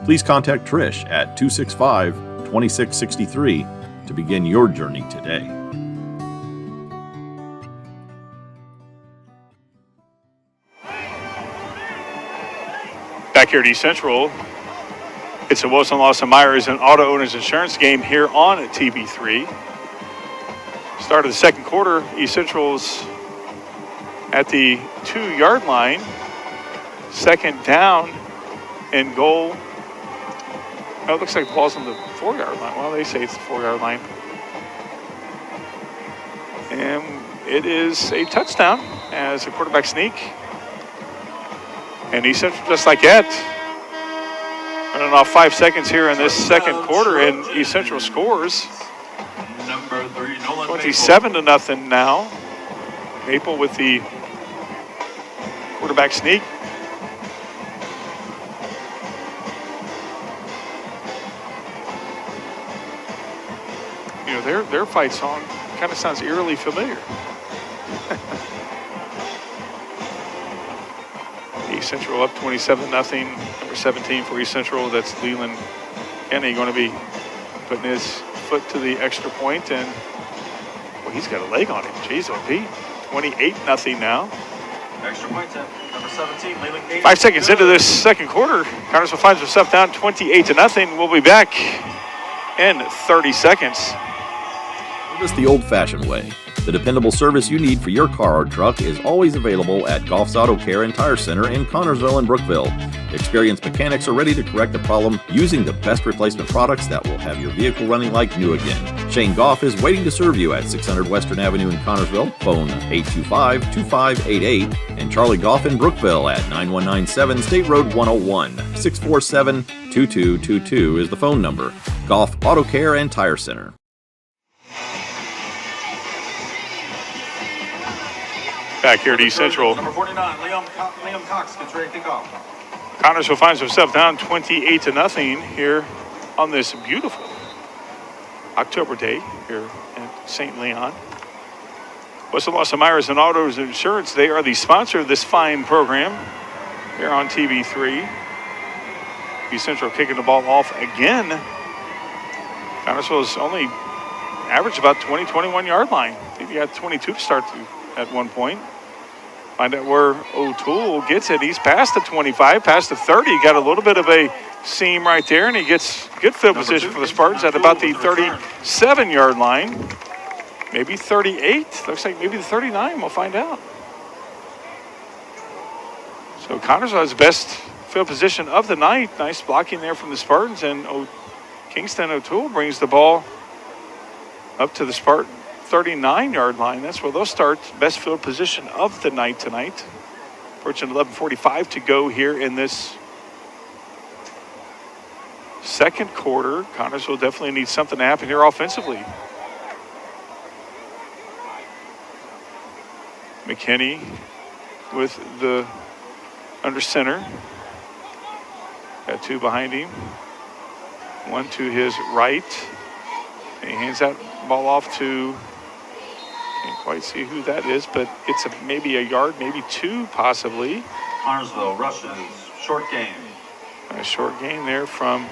Please contact Trish at 265-2663 to begin your journey today. Back here at East Central, it's a Wilson Lawson Myers and Auto Owners Insurance game here on TB3. Start of the second quarter, East Central's at the 2-yard line. Second down and goal. Oh, it looks like the ball's on the 4-yard line. Well, they say it's the 4-yard line. And it is a touchdown as a quarterback sneak. And East Central, just like that, running off 5 seconds here in this second quarter, and East Central scores. Number 3, Nolan 27-0 now. Maple with the quarterback sneak. You know, their fight song kind of sounds eerily familiar. East Central up 27-0. Number 17 for East Central. That's Leland Kenny going to be putting his foot to the extra point, and well, he's got a leg on him. Jeez, OP. 28-0 now. Extra point tip. Number 17, Leland Kenny. 5 seconds into this second quarter, Connersville finds himself down 28-0. We'll be back in 30 seconds. Just the old-fashioned way. The dependable service you need for your car or truck is always available at Goff's Auto Care and Tire Center in Connersville and Brookville. Experienced mechanics are ready to correct the problem using the best replacement products that will have your vehicle running like new again. Shane Goff is waiting to serve you at 600 Western Avenue in Connersville. Phone 825-2588. And Charlie Goff in Brookville at 9197 State Road 101. 647-2222 is the phone number. Goff Auto Care and Tire Center. Back here at East Central. Number 49, Liam Cox gets ready to kick off. Connersville finds himself down 28-0 here on this beautiful October day here at St. Leon. Wilson Lawson Myers and Autos Insurance, they are the sponsor of this fine program here on TV3. East Central kicking the ball off again. Connersville's only averaged about 21 yard line. Maybe got 22 to start at one point. Find out where O'Toole gets it. He's past the 25, past the 30. Got a little bit of a seam right there, and he gets good field position for the Spartans at about the 37-yard line. Maybe 38. Looks like maybe the 39. We'll find out. So Connersville has the best field position of the night. Nice blocking there from the Spartans, and Kingston O'Toole brings the ball up to the Spartan 39-yard line. That's where they'll start. Best field position of the night tonight. Approaching 11:45 to go here in this second quarter. Connersville definitely needs something to happen here offensively. McKinney with the under center. Got two behind him. One to his right. And he hands that ball off to, can't quite see who that is, but it's maybe a yard, maybe two possibly. Connersville rushes. Short game. A short gain there from,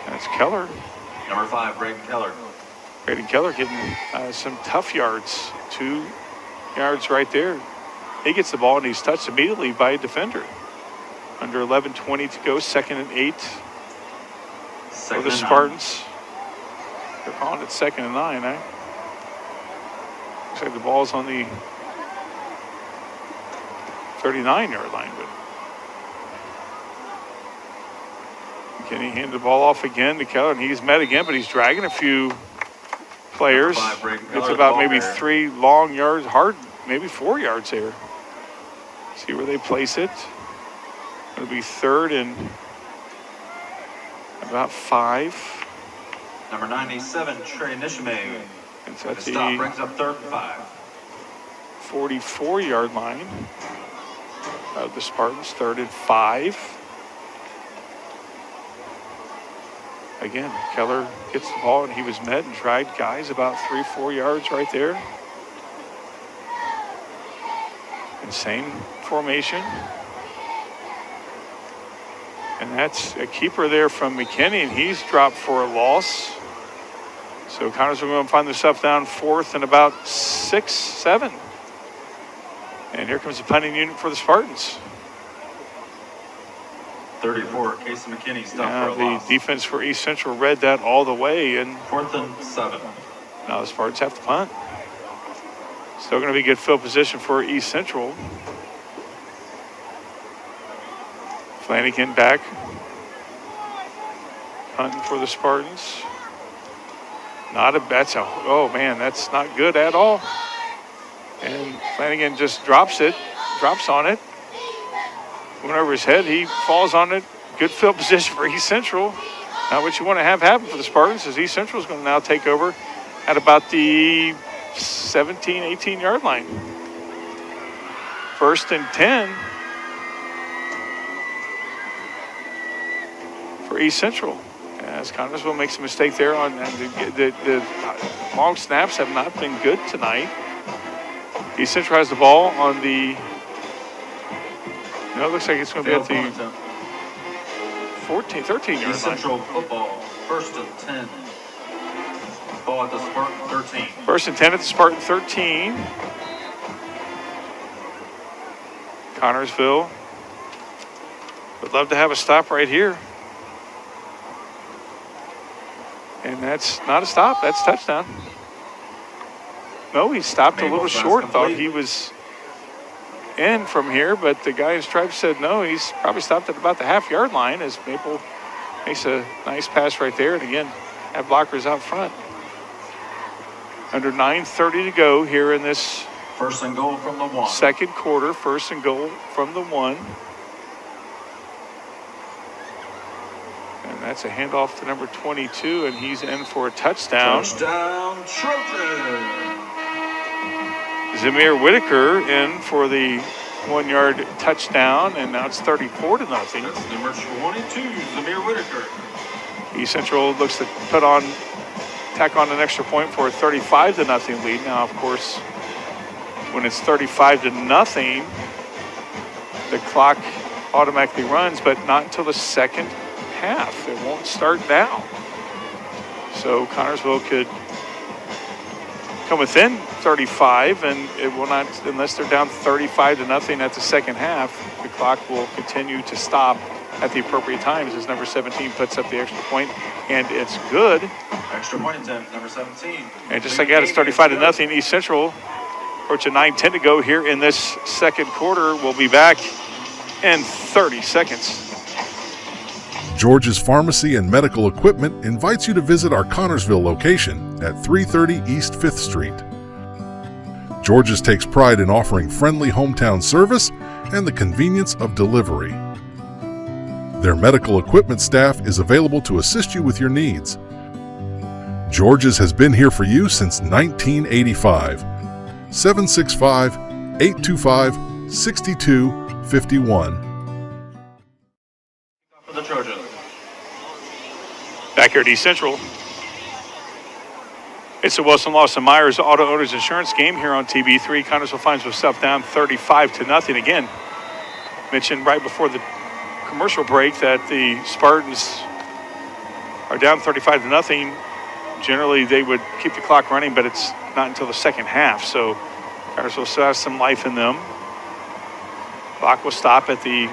that's Keller. Number 5, Braden Keller. Braden Keller getting some tough yards. 2 yards right there. He gets the ball and he's touched immediately by a defender. Under 11:20 to go, 2nd and 8 for the Spartans. They're calling it 2nd and 9, eh? Looks like the ball's on the 39-yard line, but McKinney handed the ball off again to Keller, and he's met again, but he's dragging a few players. It's about maybe 3 long yards, maybe 4 yards here. See where they place it. It'll be 3rd and about 5. Number 97, Trey Nishime. It's at the stop brings up 3rd and 5. 44-yard line of the Spartans, 3rd and 5. Again, Keller gets the ball and he was met and dragged guys about 3-4 yards right there. And same formation. And that's a keeper there from McKinney, and he's dropped for a loss. So Connersville going to find themselves down 4th and about 6, 7. And here comes the punting unit for the Spartans. 34, Casey McKinney stopped for a loss. The defense for East Central read that all the way, and 4th and 7. now the Spartans have to punt. Still going to be good field position for East Central. Flanagan back. Punting for the Spartans. Oh man, that's not good at all. And Flanagan just drops on it. Went over his head, he falls on it. Good field position for East Central. Now what you want to have happen for the Spartans is East Central is going to now take over at about the 17, 18-yard line. 1st and 10 for East Central. As Connersville makes a mistake there on the long snaps have not been good tonight. East Central has the ball on the, it looks like it's going to be at the 13-yard line. East Central football, 1st and 10. Ball at the Spartan 13. 1st and 10 at the Spartan 13. Connersville would love to have a stop right here. And that's not a stop, that's touchdown. No, he stopped a little short. Thought he was in from here, but the guy in stripes said no, he's probably stopped at about the half-yard line as Maple makes a nice pass right there. And again, have blockers out front. Under 9:30 to go here in this 1st and goal from the 1. Second quarter, 1st and goal from the 1. And that's a handoff to number 22, and he's in for a touchdown. Touchdown, Trojans! Zamir Whitaker in for the 1-yard touchdown, and now it's 34-0. That's number 22, Zamir Whitaker. East Central looks to tack on an extra point for a 35-0 lead. Now, of course, when it's 35-0, the clock automatically runs, but not until the second half. It won't start now. So Connersville could come within 35, and it will not, unless they're down 35-0 at the second half, the clock will continue to stop at the appropriate times as number 17 puts up the extra point, and it's good. Extra point attempt, number 17. And just like that, it's 35-0. East Central Approaching 9:10 to go here in this second quarter. We'll be back in 30 seconds. George's Pharmacy and Medical Equipment invites you to visit our Connorsville location at 330 East 5th Street. George's takes pride in offering friendly hometown service and the convenience of delivery. Their medical equipment staff is available to assist you with your needs. George's has been here for you since 1985. 765-825-6251. For the Trojans. Back here at East Central. It's a Wilson Lawson Myers Auto Owners Insurance game here on TB3. Connorsville finds himself down 35-0. Again, mentioned right before the commercial break that the Spartans are down 35-0. Generally, they would keep the clock running, but it's not until the second half. So Connorsville still has some life in them. Clock will stop at the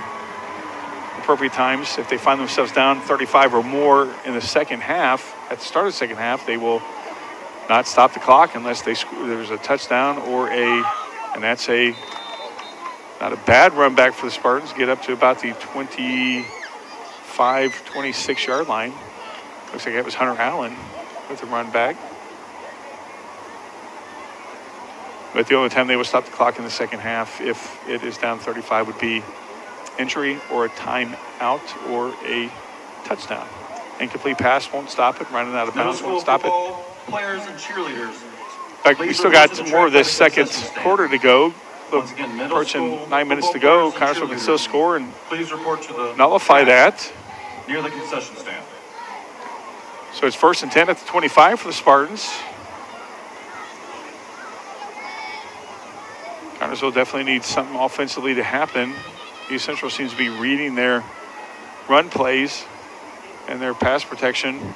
appropriate times. If they find themselves down 35 or more in the second half, at the start of the second half, they will not stop the clock unless there's a touchdown or and that's not a bad run back for the Spartans. Get up to about the 25, 26 yard line. Looks like it was Hunter Allen with the run back. But the only time they will stop the clock in the second half, if it is down 35, would be injury or a timeout or a touchdown. Incomplete pass won't stop it. Running out of bounds won't stop it. Players and cheerleaders. In fact, we still got more of this second quarter to go. Approaching 9 minutes to go. Connorsville can still score and please report to the nullify that. Near the concession stand. So it's 1st and 10 at the 25 for the Spartans. Connorsville definitely needs something offensively to happen. East Central seems to be reading their run plays, and their pass protection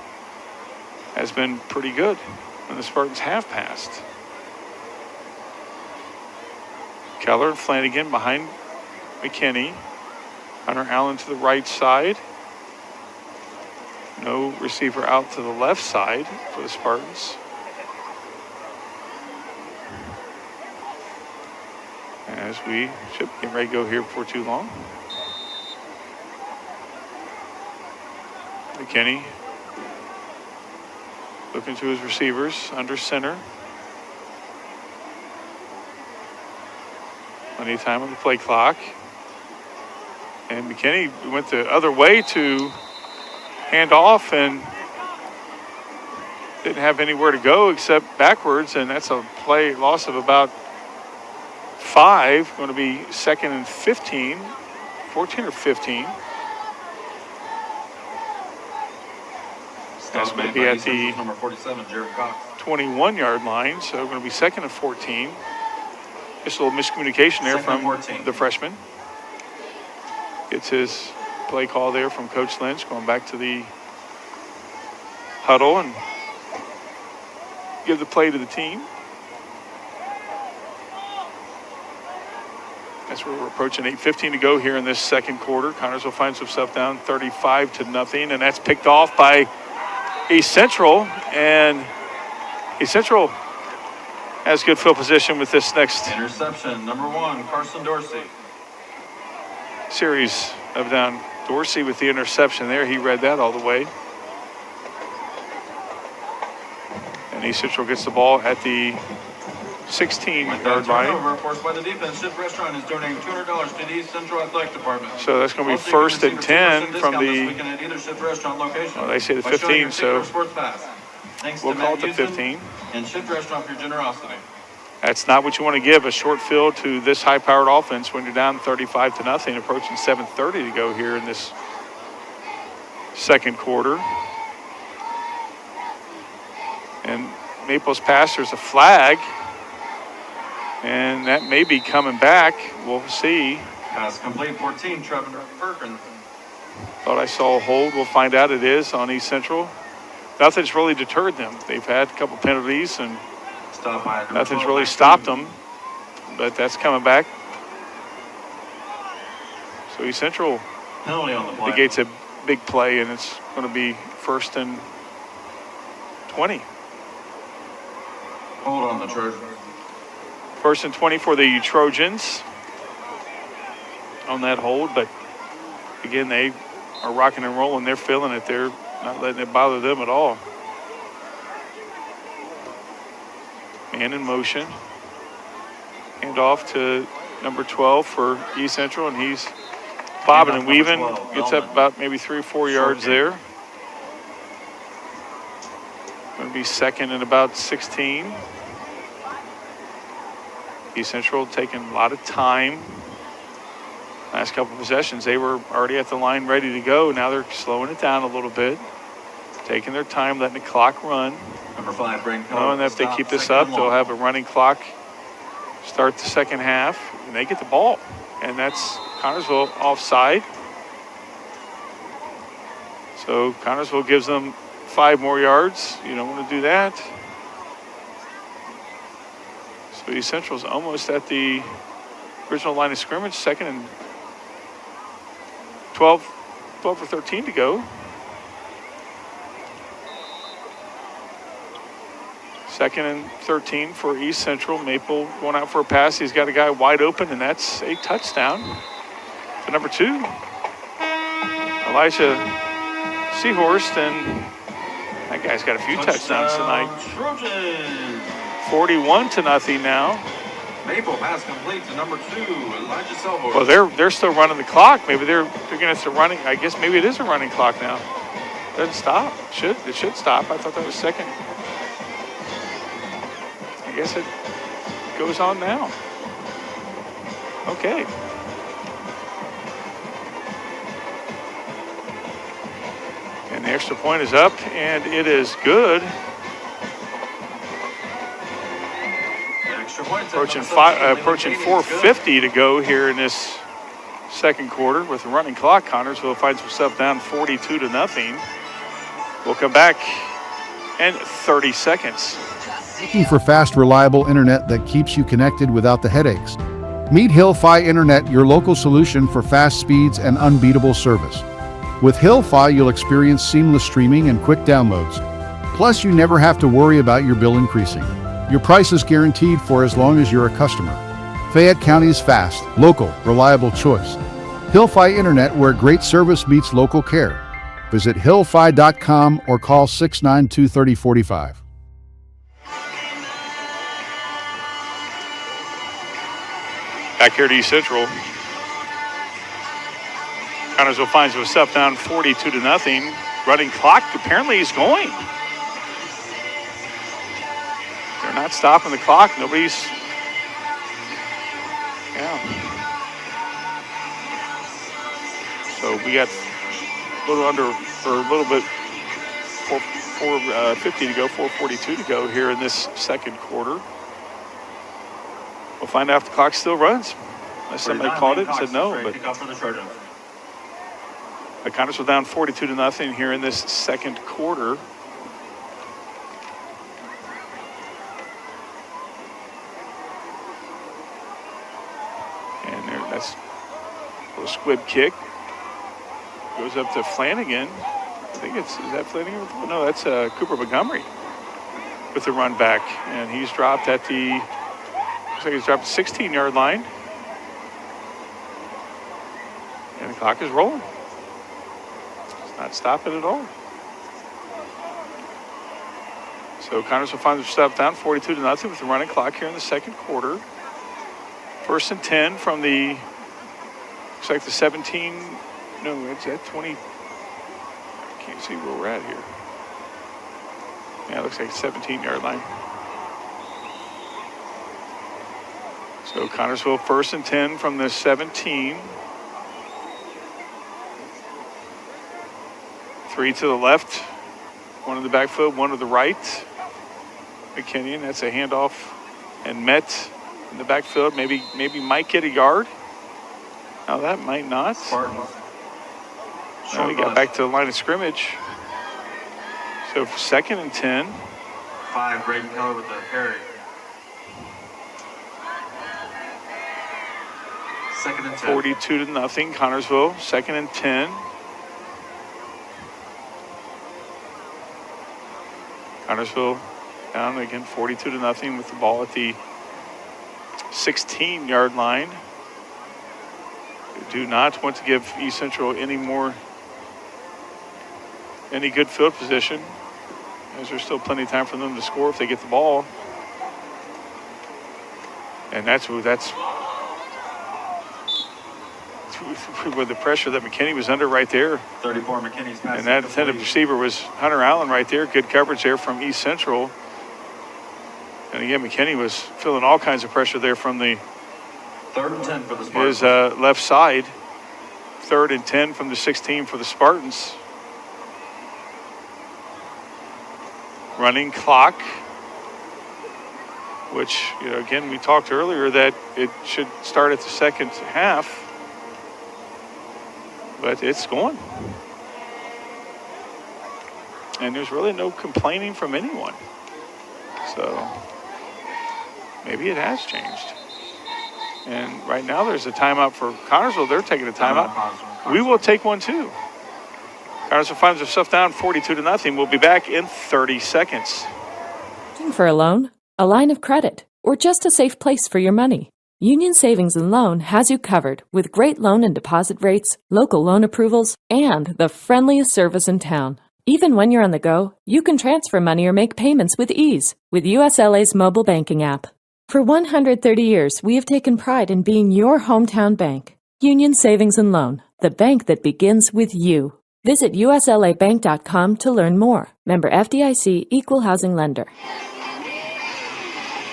has been pretty good when the Spartans have passed. Keller and Flanagan behind McKinney. Hunter Allen to the right side. No receiver out to the left side for the Spartans. As we should get ready to go here before too long. McKinney looking to his receivers under center. Plenty of time on the play clock. And McKinney went the other way to hand off and didn't have anywhere to go except backwards, and that's a play loss of about 5. Going to be 2nd and 15, 14 or 15. That's going to be at the number 47, Jared Cox. 21-yard line, so going to be 2nd and 14. Just a little miscommunication there from the freshman. Gets his play call there from Coach Lynch, going back to the huddle and give the play to the team. That's where we're approaching 8:15 to go here in this second quarter. Connorsville finds himself down 35-0, and that's picked off by East Central, and East Central has good field position with this next interception. Number 1, Carson Dorsey. Series of down. Dorsey with the interception there. He read that all the way. And East Central gets the ball at the 16-yard line. Turnover forced by the defense. Shift Restaurant is donating $200 to the East Central Athletic Department. So that's going to be 1st and 10 from the, well, they say the 15, so we'll call it the 15. And Shift Restaurant for your generosity. That's not what you want to give, a short field to this high-powered offense when you're down 35-0, approaching 7:30 to go here in this second quarter. And Maples pass, there's a flag, and that may be coming back. We'll see. Pass complete, 14, Trevor Perkins. Thought I saw a hold. We'll find out it is on East Central. Nothing's really deterred them. They've had a couple penalties, and nothing's really stopped them, but that's coming back. So East Central negates a big play, and it's going to be 1st and 20. Hold on the Trojans. First and 20 for the Trojans on that hold, but again, they are rocking and rolling. They're feeling it. They're not letting it bother them at all. Man in motion. Hand off to number 12 for East Central, and he's bobbing and weaving. Gets up about maybe 3 or 4 yards there. Going to be second and about 16. East Central taking a lot of time. Last couple of possessions, they were already at the line ready to go. Now they're slowing it down a little bit, taking their time, letting the clock run. Number 5, Braden Knowing that if they keep this up, they'll have a running clock start the second half, and they get the ball. And that's Connersville offside. So Connersville gives them 5 more yards. You don't want to do that. So East Central's almost at the original line of scrimmage, second and 12 or 13 to go. Second and 13 for East Central. Maple going out for a pass. He's got a guy wide open, and that's a touchdown to number 2, Elijah Seahorst, and that guy's got a few touchdowns tonight. Trojans. 41-0 now. Maple pass complete to number 2, Elijah Seahorst. Well, they're still running the clock. Maybe they're going to start running. I guess maybe it is a running clock now. Doesn't stop. It should stop. I thought that was second. I guess it goes on now. Okay. And the extra point is up, and it is good. Approaching 4:50 to go here in this second quarter with the running clock. Connersville finds himself down 42-0. We'll come back in 30 seconds. Looking for fast, reliable internet that keeps you connected without the headaches? Meet Hill-Fi Internet, your local solution for fast speeds and unbeatable service. With Hill-Fi, you'll experience seamless streaming and quick downloads. Plus, you never have to worry about your bill increasing. Your price is guaranteed for as long as you're a customer. Fayette County's fast, local, reliable choice. Hill-Fi Internet, where great service meets local care. Visit hillfi.com or call 692-3045. Back here to East Central. Connersville finds himself down 42-0. Running clock apparently is going. They're not stopping the clock. Nobody's. Yeah. So we got a little under, or a little bit, 4:50 to go, 4:42 to go here in this second quarter. We'll find out if the clock still runs. Unless somebody called it and said no. But the Connersville down 42-0 here in this second quarter. And there, that's a little squib kick. Goes up to Flanagan. I think is that Flanagan? No, that's Cooper Montgomery with the run back. And he's dropped at the, looks like he's dropped 16-yard line. And the clock is rolling. It's not stopping at all. So Connersville finds themselves down 42-0 with the running clock here in the second quarter. First and 10 from the, looks like the 17, no, it's at 20. I can't see where we're at here. Yeah, it looks like 17-yard line. So Connersville first and 10 from the 17. 3 to the left, 1 to the backfield, 1 to the right. McKinnon, that's a handoff, and Met in the backfield. Maybe might get a yard. Now that might not. Now we got back to the line of scrimmage. So second and 10. 5, Braden Keller with the carry. Second and 10. 42-0, Connersville. Second and 10. Connersville down again 42-0 with the ball at the 16-yard line. They do not want to give East Central any good field position, as there's still plenty of time for them to score if they get the ball. And that's with the pressure that McKinney was under right there. 34 McKinney's pass. And that intended receiver was Hunter Allen right there. Good coverage there from East Central. And again, McKinney was feeling all kinds of pressure there from 3rd and 10 for the Spartans. his left side. 3rd and 10 from the 16 for the Spartans. Running clock, which, again, we talked earlier that it should start at the second half, but it's going. And there's really no complaining from anyone. So maybe it has changed. And right now there's a timeout for Connersville. They're taking a timeout. We will take one too. Connersville finds themselves down 42-0. We'll be back in 30 seconds. Looking for a loan, a line of credit, or just a safe place for your money? Union Savings and Loan has you covered with great loan and deposit rates, local loan approvals, and the friendliest service in town. Even when you're on the go, you can transfer money or make payments with ease with USLA's mobile banking app. For 130 years, we have taken pride in being your hometown bank. Union Savings and Loan, the bank that begins with you. Visit uslabank.com to learn more. Member FDIC, Equal Housing Lender.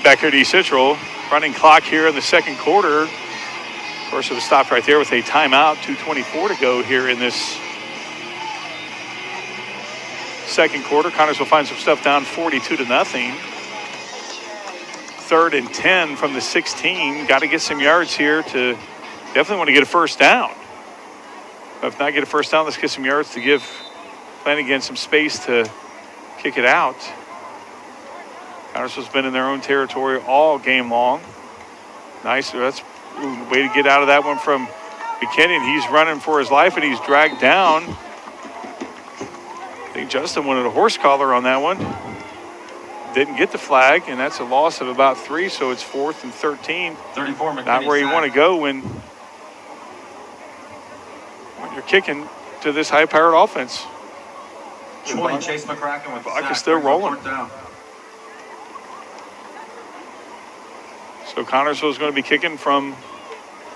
Back here to East Central, running clock here in the second quarter. Of course, it was stopped right there with a timeout. 2:24 to go here in this second quarter. Connersville finds some stuff down 42-0. 3rd and 10 from the 16. Got to get some yards here to definitely want to get a first down. If not get a first down, let's get some yards to give Flanagan some space to kick it out. Connersville's been in their own territory all game long. Nice. That's a way to get out of that one from McKinney. He's running for his life, and he's dragged down. I think Justin wanted a horse collar on that one. Didn't get the flag, and that's a loss of about 3, so it's 4th and 13. 34 McKinney. Not where you want to go when you're kicking to this high-powered offense. 20, Chase McCracken with the clock sack. is still rolling. Down. So Connersville is going to be kicking from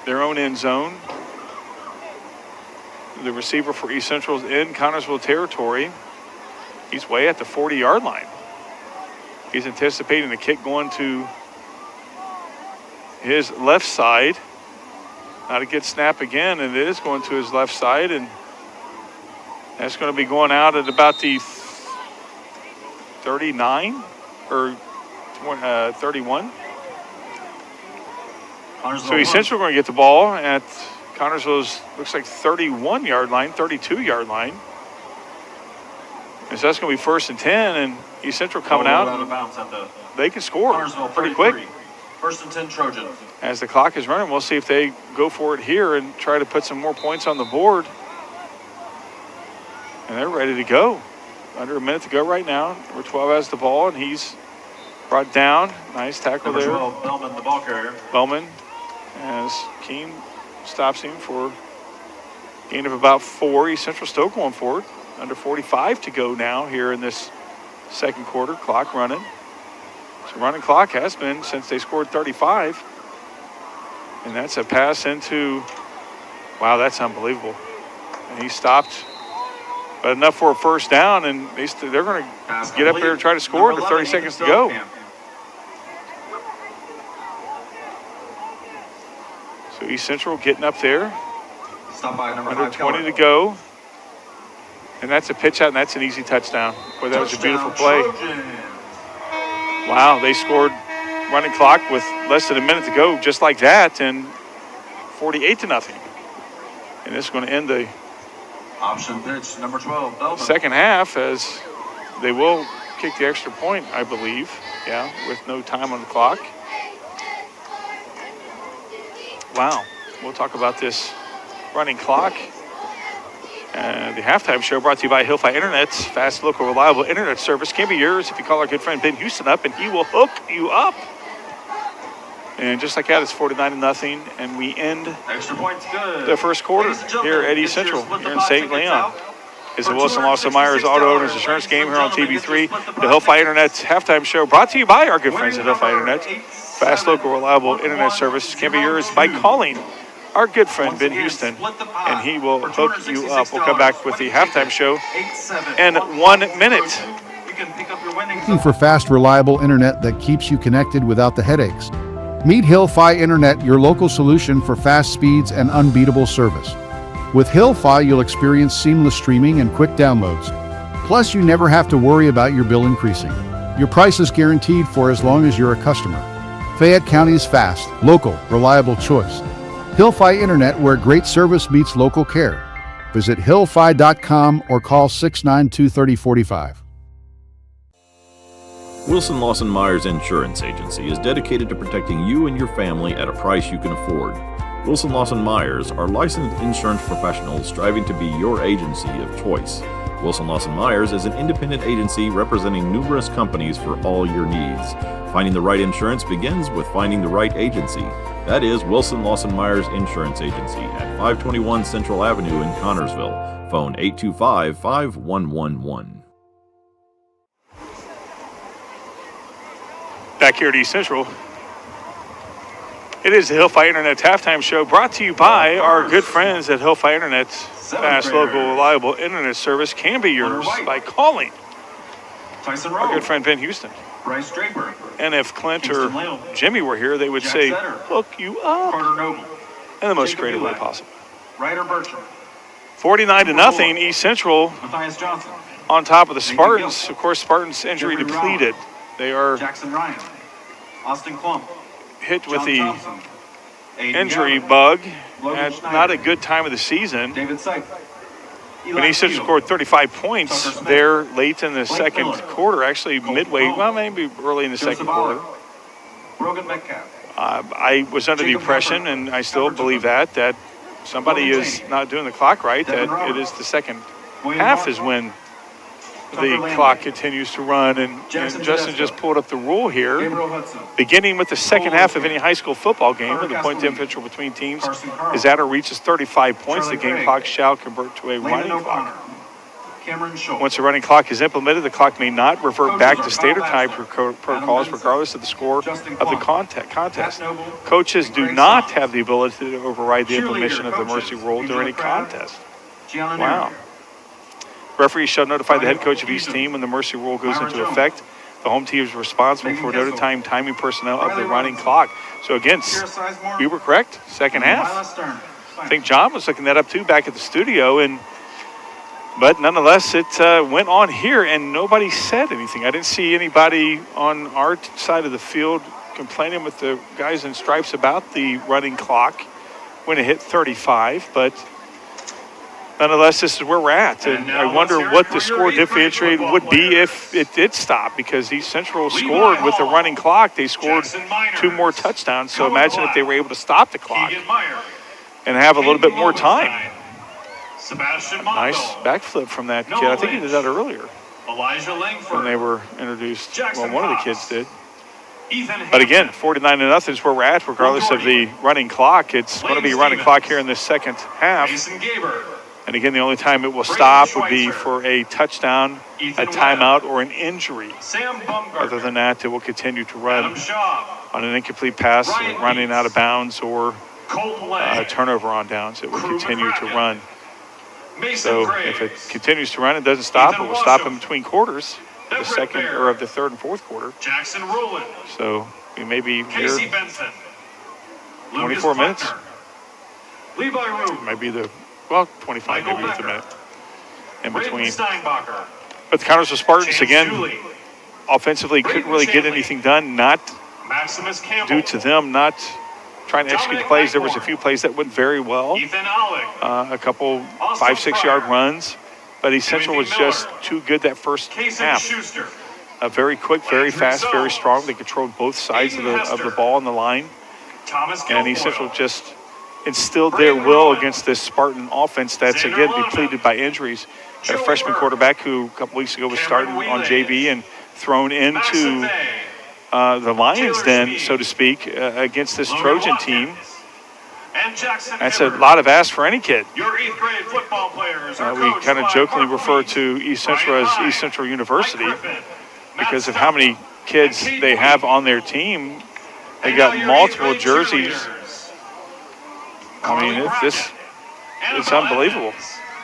their own end zone. The receiver for East Central is in Connersville territory. He's way at the 40-yard line. He's anticipating the kick going to his left side. Not a good snap again, and it is going to his left side, and that's going to be going out at about the 39 or 31. So East Central going to get the ball at Connersville's, looks like 31-yard line, 32-yard line. And so that's going to be 1st and 10, and East Central coming out. They can score pretty quick. 1st and 10 Trojans. As the clock is running, we'll see if they go for it here and try to put some more points on the board. And they're ready to go. Under a minute to go right now. Number 12 has the ball, and he's brought down. Nice tackle Number there. 12, Bellman, the ball carrier. Bellman, as Keene stops him for a gain of about 4. East Central still going forward. Under 45 to go now here in this second quarter. Clock running. So running clock has been since they scored 35. And that's a pass into, wow, that's unbelievable. And he stopped, but enough for a first down, and they're going to get up there and try to score with 30 seconds to go. So East Central getting up there. Stop by number Under 5 20 Keller. to go. And that's a pitch out, and that's an easy touchdown. Boy, that was a beautiful play. Wow, they scored running clock with less than a minute to go, just like that, and 48-0. And this is going to end the Option pitch, number 12, Bellman. second half, as they will kick the extra point, I believe. Yeah, with no time on the clock. Wow, we'll talk about this running clock. The halftime show brought to you by Hillfi Internet. Fast, local, reliable internet service can be yours if you call our good friend Ben Houston up, and he will hook you up. And just like that, it's 49-0, and we end Extra points good. the first quarter Ladies and here gentlemen, at East it's your Central, split the here in pot St. tickets Leon. out. It's the For Wilson Lawson Myers $266, Auto Owners Insurance game here on ladies and TV3. gentlemen, The Hillfi Internet halftime show brought to you by our good friends at Hillfi Winning Internet. number Fast, local, reliable internet service can be yours by calling our good friend Ben Houston, and he will hook you up. We'll come back with the halftime show in 1 minute. You can pick up your winnings. Looking for fast, reliable internet that keeps you connected without the headaches? Meet Hillfi Internet, your local solution for fast speeds and unbeatable service. With Hillfi, you'll experience seamless streaming and quick downloads. Plus, you never have to worry about your bill increasing. Your price is guaranteed for as long as you're a customer. Fayette County's fast, local, reliable choice. Hillfi Internet, where great service meets local care. Visit hillfi.com or call 692-3045. Wilson Lawson Myers Insurance Agency is dedicated to protecting you and your family at a price you can afford. Wilson Lawson Myers are licensed insurance professionals striving to be your agency of choice. Wilson Lawson Myers is an independent agency representing numerous companies for all your needs. Finding the right insurance begins with finding the right agency. That is Wilson Lawson Myers Insurance Agency at 521 Central Avenue in Connorsville. Phone 825-5111. Back here at East Central, it is the Hillfi Internet halftime show brought to you by our good friends at Hillfi Internet. Fast, local, reliable internet service can be yours by calling Tyson our Rowe. good friend Ben Houston. Bryce Draper. And if Clint or Kingston Leal. Jimmy were here, they would Jack say, Setter. hook you up Carter Noble. in the most Jacob creative way Goulet. possible. Ryder Bertram. 49-0, East Central Matthias Johnson. on top of the Nathan Spartans. Gill. Of course, Spartans injury Jeffrey depleted. They are Jackson Ryan. Austin Klump. hit with John the Thompson. Aiden injury Gallagher. bug Logan at Schneider. not a good time of the season. David Seif. When East Central scored 35 points Tucker Smith. there late in the second Miller. quarter, actually Colton midway, Hall. well, maybe early in the Joseph second quarter. Oliver. Brogan Metcalf. I was under the Jacob impression, Pepper. and I still Pepper believe Pepper. that somebody Logan is James. not doing the clock right, Devin that it Roberts. is the second William half Marshall. is when Tucker the Landry. clock continues to run, and Jackson Justin Tedesco. just pulled up the rule here. Gabriel Hudson. Beginning with the second Cole half of Wilson. any high school football game, Carter when the point Castellini. differential between teams Carson Carl. is at or reaches 35 points, Charlie the game Craig. clock shall convert to a Landon running O'Connor. clock. Cameron Schultz. Once the running clock is implemented, the clock may not revert Coaches back are to standard Kyle time Bassler, protocols, Adam Benson, regardless of the score Justin of the Quandt, contest. Pat Noble, Coaches and do Greg not Song. have the ability to override the Cheerleader implementation of the coaches, mercy rule Angela during a Crowder, contest. Gianna Wow. Neri. Referees shall notify the head coach of each Houston. team when the mercy rule goes Myron into Jones. effect. The home team is responsible Megan for Kessel. notifying timing personnel of the Riley running Robinson. clock. So again, Kira Sizemore. we were correct. Second and half. Lila Stern. I think John was looking that up too back at the studio, but nonetheless, it went on here, and nobody said anything. I didn't see anybody on our side of the field complaining with the guys in stripes about the running clock when it hit 35, but nonetheless, this is where we're at. And now I wonder let's hear it what for the your score eighth grade differentiated football would be player. if it did stop, because East Central Levi scored with the Hall. running clock. They scored Jackson Miners. 2 more touchdowns, so Cohen imagine if they Black. were able to stop the clock Keegan Meyer. and have a little bit more Hayden time. Lowenstein. Sebastian Nice Mondo. backflip from that kid. Noah I think he did Lynch. that earlier Elijah Langford. when they were introduced. Jackson Well, one of the Haas. kids did. Ethan But again, Hampton. 49-0 is where we're at, regardless of the running clock. It's going to be a running clock here in the second half. Mason Gaber. And again, the only time it will Brayden stop would be Schweitzer. for a touchdown, Ethan a timeout, or an injury. Sam Bumgarner. Other than that, it will continue to Adam run Shaw. on an incomplete pass, Ryan running Leeds. out of bounds, or Colton a Lay. turnover on downs. It will Crew continue to McCracken. run. Mason So Graves. if it continues to run and doesn't stop, Ethan it will stop Washam. in between quarters, the Everett second Bear. or of the third and fourth quarter. Jackson Rowland. So we may be Casey here, Benson. 24 Lucas minutes. Putner. Levi Rube. might be 25 Michael maybe with a Becker. minute in Braden between. Steinbacher. But the Connorsville Spartans, James again, Dooley. offensively couldn't really get Shanley. anything done, not Maximus Campbell. due to them not trying to execute Dominic plays. There was a Blackmore. few plays that went very well, Ethan Alec. a couple Austin 5-6 yard Pryor. runs, but East Central was Timothy just Miller. too good that first Kason half. Schuster. Very quick, very Landry fast, very Zoe. strong. They controlled both sides of Aiden the Hester. ball on the line, Thomas and East Guilfoyle. Central just instilled their Braden will Rowan. against this Spartan offense that's, Xander again, London. depleted by injuries. Got a Joey freshman Burke. quarterback who a couple weeks ago was Cameron starting on Wheeler. JV and thrown Maxon into May. the lion's den, so to speak, against this Trojan team. That's a lot of ask for any kid. Your 8th grade football players are We kind of jokingly refer to East Central as East Central University because of how many kids they have on their team. They got multiple jerseys. I mean, it's unbelievable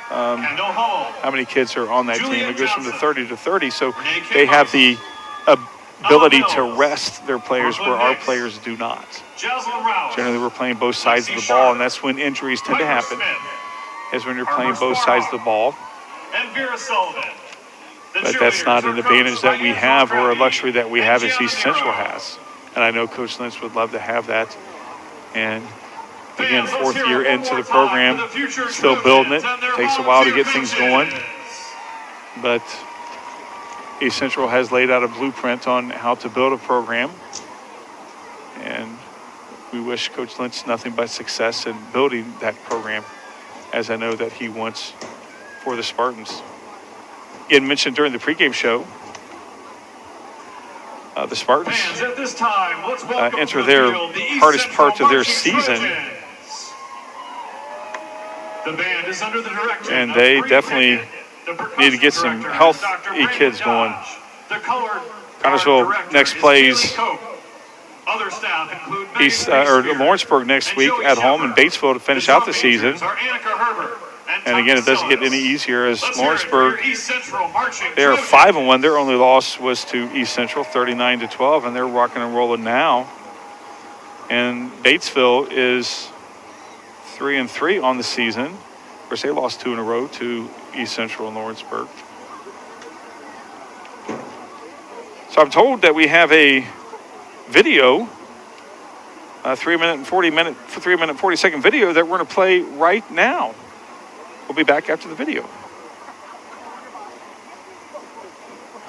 how many kids are on that team. It goes from the 30 to 30, so they have the ability to rest their players where our players do not. Generally, we're playing both sides of the ball, and that's when injuries tend to happen, is when you're playing both sides of the ball. But that's not an advantage that we have or a luxury that we have as East Central has. And I know Coach Lynch would love to have that. And again, 4th year into the program, still building it. Takes a while to get things going. But East Central has laid out a blueprint on how to build a program. And we wish Coach Lynch nothing but success in building that program, as I know that he wants for the Spartans. Again, mentioned during the pregame show, the Spartans enter their hardest part of their season. And they definitely need to get some healthy kids going. Connersville next plays Lawrenceburg next week at home in Batesville to finish out the season. And again, it doesn't get any easier as Lawrenceburg, they are 5-1. Their only loss was to East Central, 39-12, and they're rocking and rolling now. And Batesville is 3-3 on the season. Of course, they lost 2 in a row to East Central and Lawrenceburg. So I'm told that we have a video, a 3-minute 40-second video that we're going to play right now. We'll be back after the video.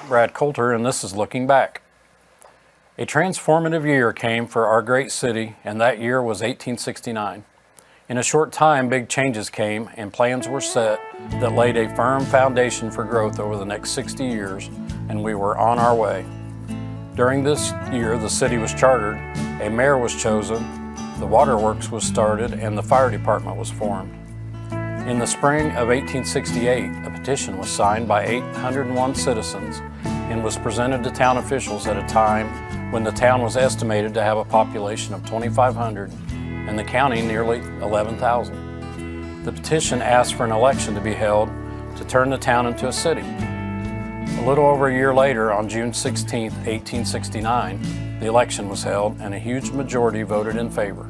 Brad Coulter, and this is Looking Back. A transformative year came for our great city, and that year was 1869. In a short time, big changes came, and plans were set that laid a firm foundation for growth over the next 60 years, and we were on our way. During this year, the city was chartered, a mayor was chosen, the waterworks was started, and the fire department was formed. In the spring of 1868, a petition was signed by 801 citizens and was presented to town officials at a time when the town was estimated to have a population of 2,500 and the county nearly 11,000. The petition asked for an election to be held to turn the town into a city. A little over a year later, on June 16, 1869, the election was held and a huge majority voted in favor.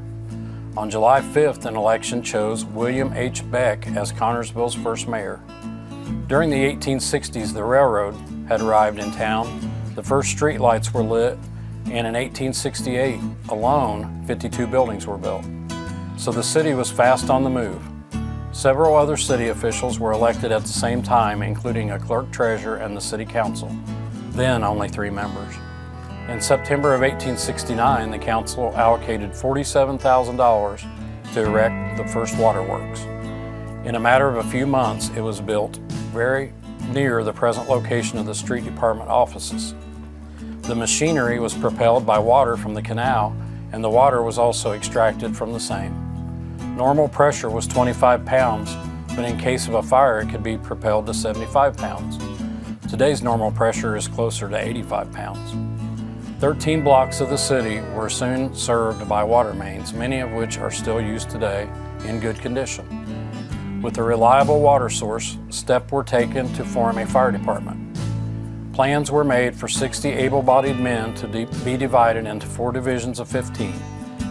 On July 5th, an election chose William H. Beck as Connersville's first mayor. During the 1860s, the railroad had arrived in town, the first street lights were lit, and in 1868 alone, 52 buildings were built. So the city was fast on the move. Several other city officials were elected at the same time, including a clerk treasurer and the city council, then only 3 members. In September of 1869, the council allocated $47,000 to erect the first waterworks. In a matter of a few months, it was built very near the present location of the street department offices. The machinery was propelled by water from the canal, and the water was also extracted from the same. Normal pressure was 25 pounds, but in case of a fire, it could be propelled to 75 pounds. Today's normal pressure is closer to 85 pounds. 13 blocks of the city were soon served by water mains, many of which are still used today in good condition. With a reliable water source, steps were taken to form a fire department. Plans were made for 60 able-bodied men to be divided into 4 divisions of 15,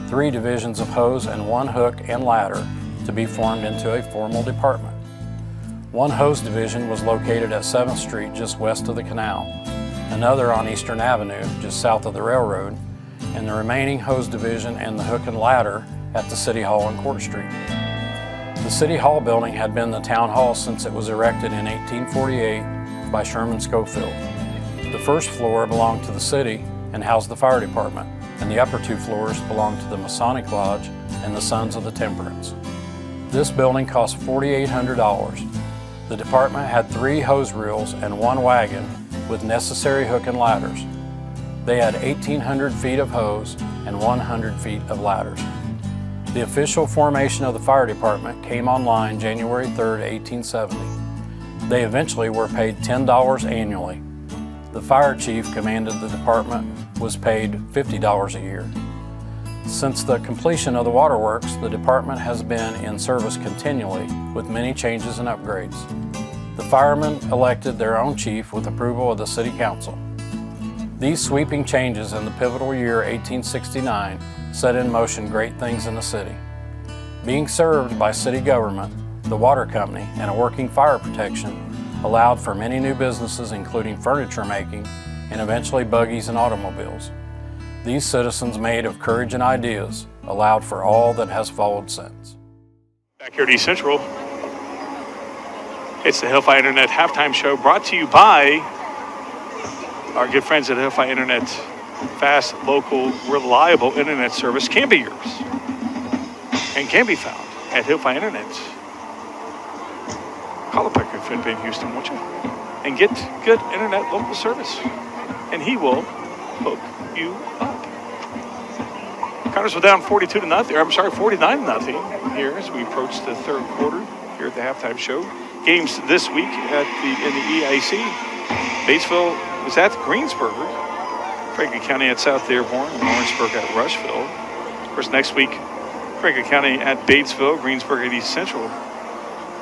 3 divisions of hose and 1 hook and ladder to be formed into a formal department. One hose division was located at 7th Street just west of the canal, another on Eastern Avenue just south of the railroad, and the remaining hose division and the hook and ladder at the City Hall on Court Street. The City Hall building had been the town hall since it was erected in 1848 by Sherman Schofield. The first floor belonged to the city and housed the fire department, and the upper 2 floors belonged to the Masonic Lodge and the Sons of the Temperance. This building cost $4,800. The department had 3 hose reels and 1 wagon with necessary hook and ladders. They had 1,800 feet of hose and 100 feet of ladders. The official formation of the fire department came online January 3, 1870. They eventually were paid $10 annually. The fire chief commanded the department was paid $50 a year. Since the completion of the waterworks, the department has been in service continually with many changes and upgrades. The firemen elected their own chief with approval of the City Council. These sweeping changes in the pivotal year 1869 set in motion great things in the city. Being served by city government, the water company, and a working fire protection allowed for many new businesses, including furniture making and eventually buggies and automobiles. These citizens, made of courage and ideas, allowed for all that has followed since. Back here at East Central, it's the Hillfire Internet halftime show brought to you by our good friends at Hillfire Internet. Fast, local, reliable internet service can be yours and can be found at Hillfire Internet. Call up our good friend Ben Houston, won't you? And get good internet local service, and he will hook you up. Connors were down 49 here as we approach the third quarter here at the halftime show. Games this week in the EIC. Batesville is at Greensburg. Franklin County at South Dearborn, and Lawrenceburg at Rushville. Of course, next week, Franklin County at Batesville, Greensburg at East Central.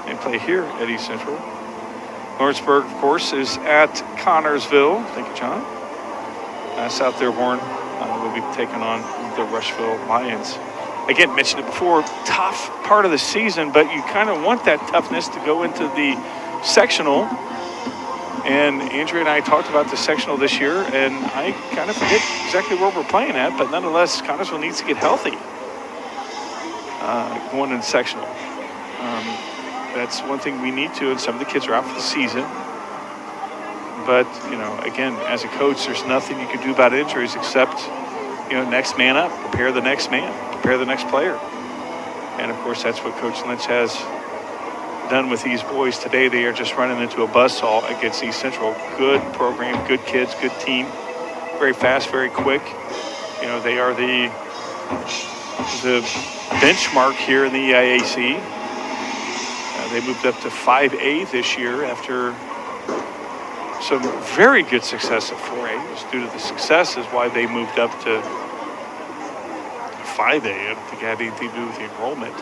They play here at East Central. Lawrenceburg, of course, is at Connorsville. Thank you, John. South Dearborn will be taking on the Rushville Lions. Again, mentioned it before, tough part of the season, but you kind of want that toughness to go into the sectional. And Andrea and I talked about the sectional this year, and I kind of forget exactly where we're playing at, but nonetheless, Connorsville needs to get healthy going into sectional. That's one thing we need to, and some of the kids are out for the season. But, again, as a coach, there's nothing you can do about injuries except, next man up, prepare the next man, prepare the next player. And, of course, that's what Coach Lynch has done with these boys today. They are just running into a buzzsaw against East Central. Good program, good kids, good team. Very fast, very quick. They are the benchmark here in the EIAC. They moved up to 5A this year after some very good success at 4A. It was due to the success is why they moved up to 5A. I don't think it had anything to do with the enrollment.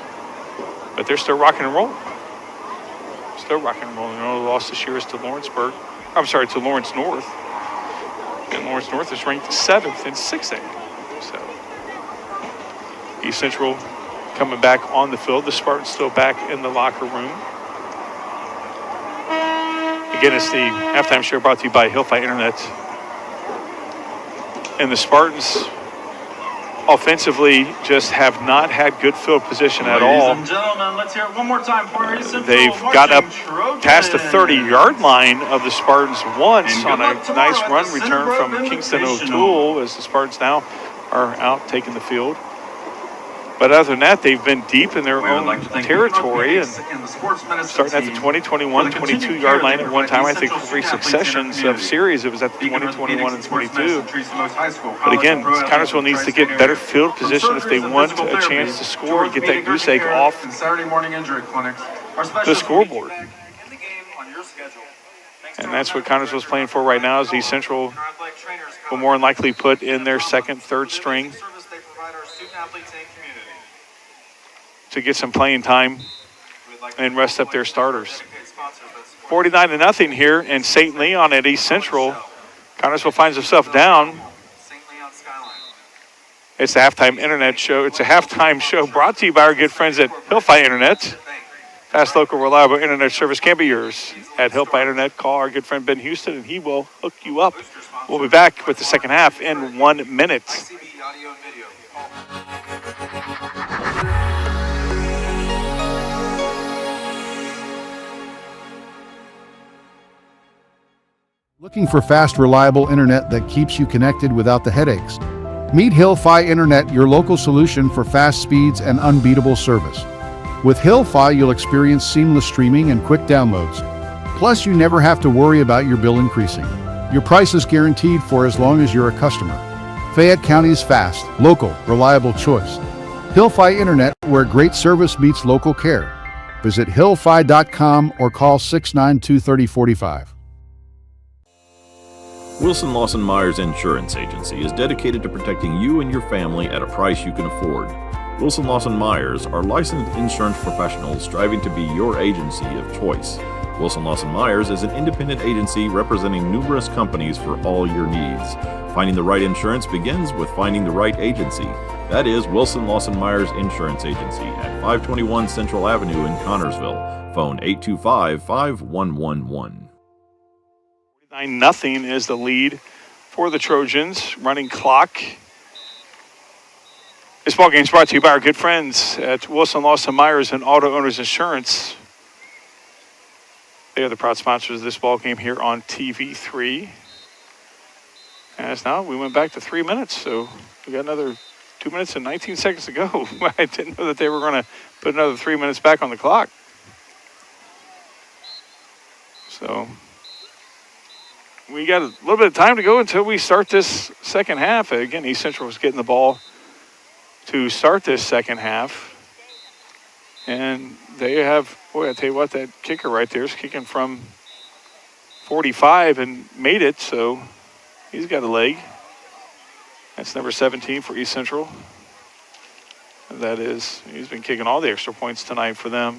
But they're still rocking and rolling. Still rocking and rolling. The only loss this year is to Lawrence North. And Lawrence North is ranked 7th in 6A. So East Central coming back on the field. The Spartans still back in the locker room. Again, it's the halftime show brought to you by Hillfire Internet. And the Spartans offensively just have not had good field position at all. Ladies and gentlemen, let's hear it one more time for East Central. They've got up past the 30-yard line of the Spartans once on a nice run return from Kingston O'Toole as the Spartans now are out taking the field. But other than that, they've been deep in their own territory and starting at the 20-21, 22-yard line at one time. I think 3 successions of series. It was at the 20, 21, and 22. But again, Connorsville needs to get better field position if they want a chance to score and get that goose egg off the scoreboard. And that's what Connorsville's playing for right now. Is East Central will more than likely put in their second, third string to get some playing time and rest up their starters. 49-0 here in St. Leon at East Central. Connorsville finds himself down. It's a halftime internet show. It's a halftime show brought to you by our good friends at Hillfire Internet. Fast, local, reliable internet service can be yours at Hillfire Internet. Call our good friend Ben Houston and he will hook you up. We'll be back with the second half in 1 minute. Looking for fast, reliable internet that keeps you connected without the headaches? Meet Hillfire Internet, your local solution for fast speeds and unbeatable service. With Hillfire, you'll experience seamless streaming and quick downloads. Plus, you never have to worry about your bill increasing. Your price is guaranteed for as long as you're a customer. Fayette County's fast, local, reliable choice. Hillfi Internet, where great service meets local care. Visit hillfi.com or call 692-3045. Wilson Lawson Myers Insurance Agency is dedicated to protecting you and your family at a price you can afford. Wilson Lawson Myers are licensed insurance professionals striving to be your agency of choice. Wilson Lawson Myers is an independent agency representing numerous companies for all your needs. Finding the right insurance begins with finding the right agency. That is Wilson Lawson Myers Insurance Agency at 521 Central Avenue in Connorsville. Phone 825-5111. 9-0 is the lead for the Trojans. Running clock. This ball game is brought to you by our good friends at Wilson Lawson Myers and Auto Owners Insurance. They are the proud sponsors of this ball game here on TV3. As now we went back to 3 minutes, so we got another 2 minutes and 19 seconds to go. I didn't know that they were going to put another 3 minutes back on the clock. So we got a little bit of time to go until we start this second half. Again, East Central was getting the ball to start this second half. And they have, boy, I tell you what, that kicker right there is kicking from 45 and made it, so he's got a leg. That's number 17 for East Central. And that is, he's been kicking all the extra points tonight for them.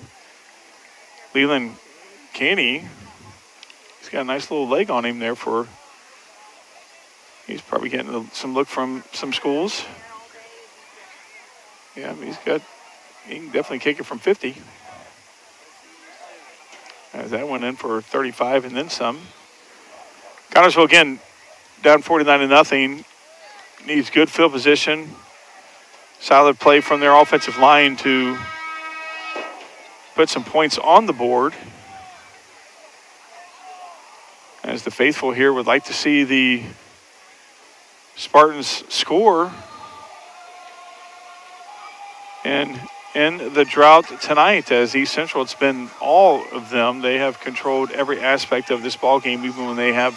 Leland Caney, he's got a nice little leg on him there for, he's probably getting some look from some schools. Yeah, he can definitely kick it from 50. As that went in for 35 and then some. Connorsville again down 49-0. Needs good field position. Solid play from their offensive line to put some points on the board. As the faithful here would like to see the Spartans score. And in the drought tonight, as East Central, it's been all of them. They have controlled every aspect of this ball game, even when they have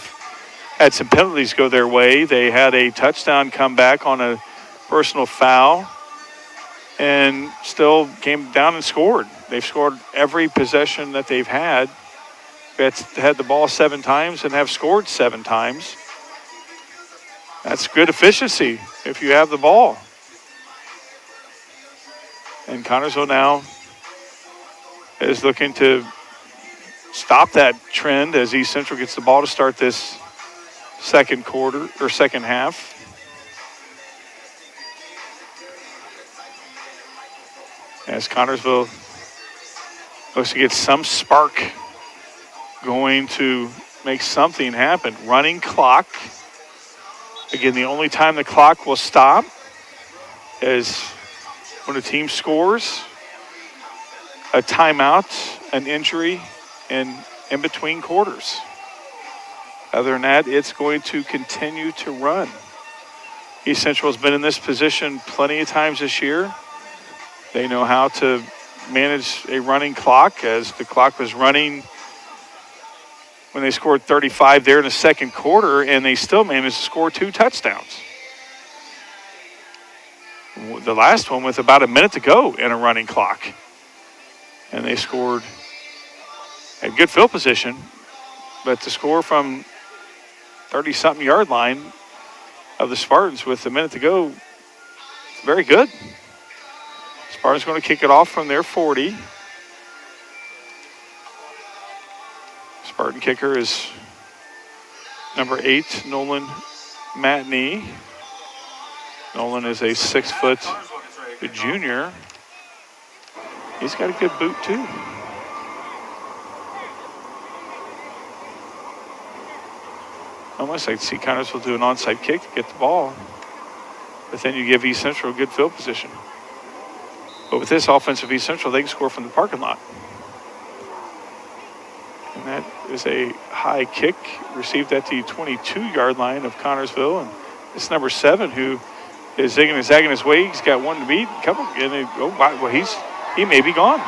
had some penalties go their way. They had a touchdown come back on a personal foul and still came down and scored. They've scored every possession that they've had. They've had the ball 7 times and have scored 7 times. That's good efficiency if you have the ball. And Connorsville now is looking to stop that trend as East Central gets the ball to start this second quarter or second half. As Connorsville looks to get some spark going to make something happen. Running clock. Again, the only time the clock will stop is when a team scores, a timeout, an injury, and in between quarters. Other than that, it's going to continue to run. East Central has been in this position plenty of times this year. They know how to manage a running clock, as the clock was running when they scored 35 there in the second quarter, and they still managed to score 2 touchdowns. The last one with about a minute to go in a running clock. And they scored a good field position, but to score from 30-something yard line of the Spartans with a minute to go, it's very good. Spartans going to kick it off from their 40. Spartan kicker is number 8, Nolan Matney. Nolan is a 6-foot junior. He's got a good boot too. Almost like to see Connorsville do an onside kick to get the ball. But then you give East Central a good field position. But with this offense of East Central, they can score from the parking lot. And that is a high kick, received at the 22-yard line of Connorsville. And it's number 7 who is zigging and zagging his way. He's got one to beat. He may be gone.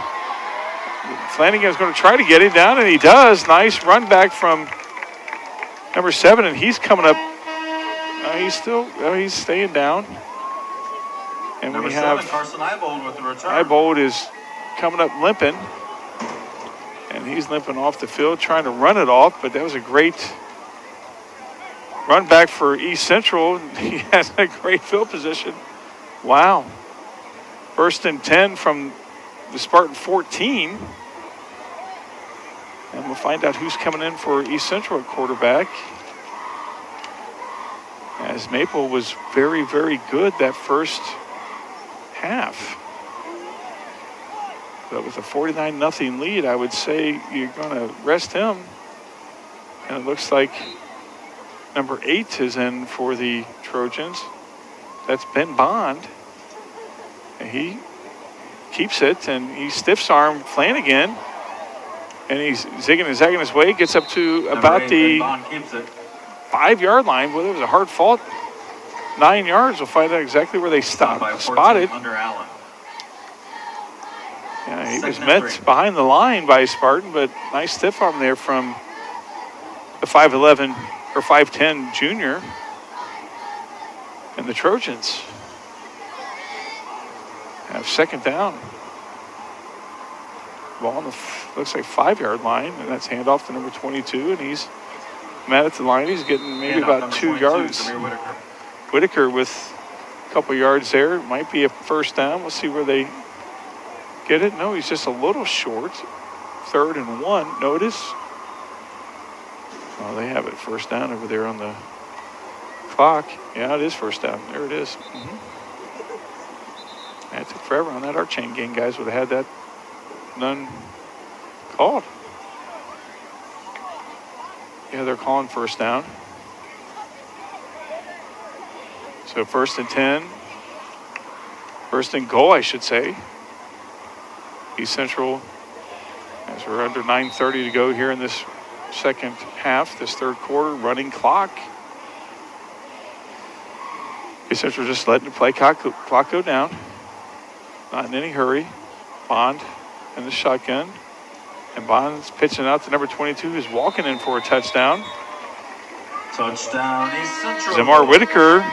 Flanagan's going to try to get him down, and he does. Nice run back from number 7, and he's coming up. He's staying down. And Number we 7, have Carson Ibold with the return. Ibold is coming up limping. And he's limping off the field, trying to run it off, but that was a great run back for East Central. He has a great field position. Wow. 1st and 10 from the Spartan 14. And we'll find out who's coming in for East Central at quarterback. As Maple was very, very good that first half. But with a 49-0 lead, I would say you're going to rest him. And it looks like number 8 is in for the Trojans. That's Ben Bond. And he keeps it, and he stiffs arm Flanagan. And he's zigging and zagging his way, gets up to about the 5-yard line. Well, it was a hard fought 9 yards. We'll find out exactly where they spotted. Under Allen. Yeah, he was met behind the line by Spartan, but nice stiff arm there from the 5'11" or 5'10" junior. And the Trojans have 2nd down. Ball on the, looks like 5-yard line, and that's handoff to number 22, and he's met at the line. He's getting maybe about 2 yards. Whitaker with a couple yards there. Might be a 1st down. We'll see where they get it. No, he's just a little short. 3rd and 1. No, it is. Oh, they have it 1st down over there on the clock. Yeah, it is 1st down. There it is. That took forever on that arc chain game. Guys would have had that none called. Yeah, they're calling 1st down. So 1st and 10. 1st and goal, I should say. East Central, as we're under 9:30 to go here in this second half, this 3rd quarter, running clock. East Central just letting the play clock go down. Not in any hurry. Bond in the shotgun. And Bond's pitching out to number 22, who's walking in for a touchdown. Touchdown, East Central. Zamar Whitaker.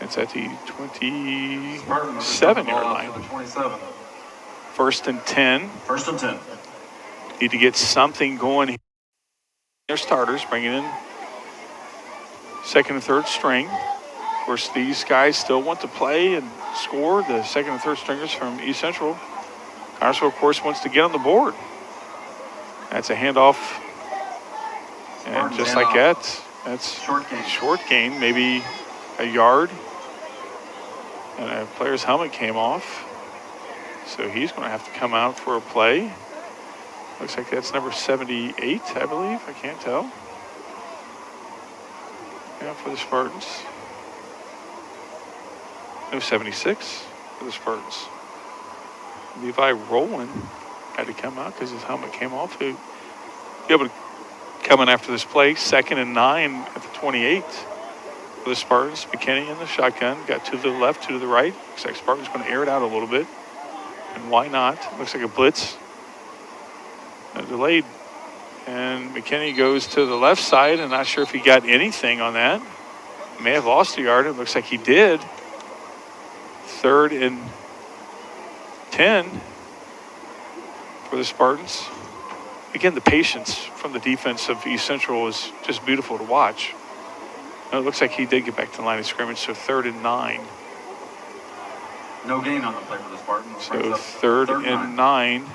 It's at the 27-yard line. 27. 1st and 10. 1st and 10. Need to get something going. Their starters bringing in 2nd and 3rd string. Of course, these guys still want to play and score. The second and third stringers from East Central. Connersville, of course, wants to get on the board. That's a handoff. And just like that, that's short gain, maybe a yard. And a player's helmet came off. So he's going to have to come out for a play. Looks like that's number 78, I believe. I can't tell. Yeah, for the Spartans. No, 76 for the Spartans. Levi Rowland had to come out because his helmet came off. He'll be able to come in after this play. 2nd and 9 at the 28 for the Spartans. McKinney in the shotgun. Got 2 to the left, 2 to the right. Looks like Spartans going to air it out a little bit. And why not? Looks like a blitz. Delayed. And McKinney goes to the left side. And not sure if he got anything on that. May have lost a yard. It looks like he did. 3rd and 10 for the Spartans. Again, the patience from the defense of East Central is just beautiful to watch. And it looks like he did get back to the line of scrimmage, so 3rd and 9. No gain on the play for the Spartans. So 3rd and 9.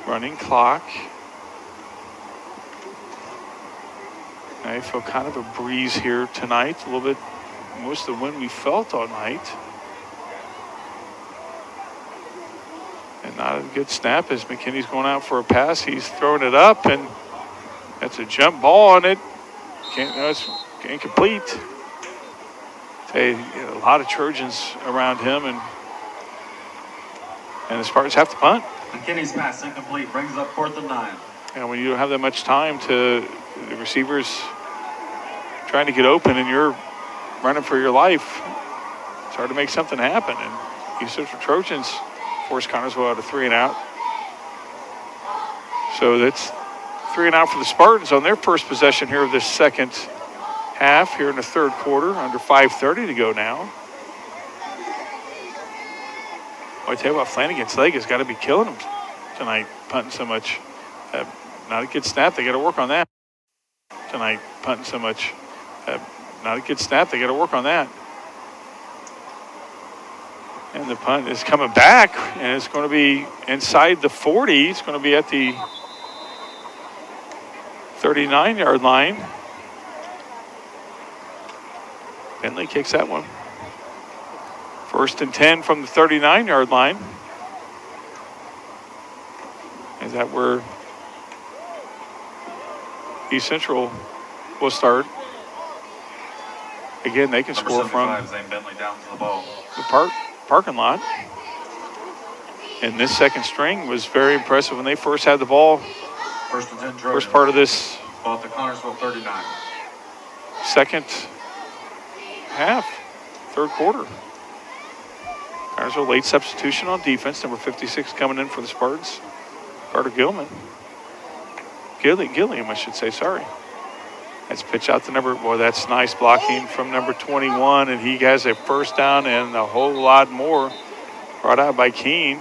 Running clock. I feel kind of a breeze here tonight, a little bit. Most of the wind we felt all night. And not a good snap as McKinney's going out for a pass. He's throwing it up, and that's a jump ball on it. It's incomplete. A lot of Trojans around him, and the Spartans have to punt. McKinney's pass incomplete, brings up 4th and 9. And when you don't have that much time to the receivers trying to get open and you're running for your life, it's hard to make something happen. And East Central Trojans force Connersville out of 3 and out. So that's 3 and out for the Spartans on their first possession here of this second half here in the third quarter. Under 5:30 to go now. Well, I tell you what, Flanagan's leg has got to be killing him tonight, punting so much. Not a good snap. They got to work on that tonight, punting so much. Not a good snap. They got to work on that. And the punt is coming back, and it's going to be inside the 40. It's going to be at the 39-yard line. Bentley kicks that one. 1st and 10 from the 39-yard line. Is that where East Central will start? Again, they can score from Zane Bentley down to the ball. The parking lot. And this second string was very impressive when they first had the ball. 1st and 10 Trojans. First part of this Ball at the Connersville 39. second half, third quarter. Connersville late substitution on defense. Number 56 coming in for the Spartans. Carter Gilliam, I should say, sorry. That's pitch out to number, boy, that's nice blocking from number 21, and he has a first down and a whole lot more brought out by Keene.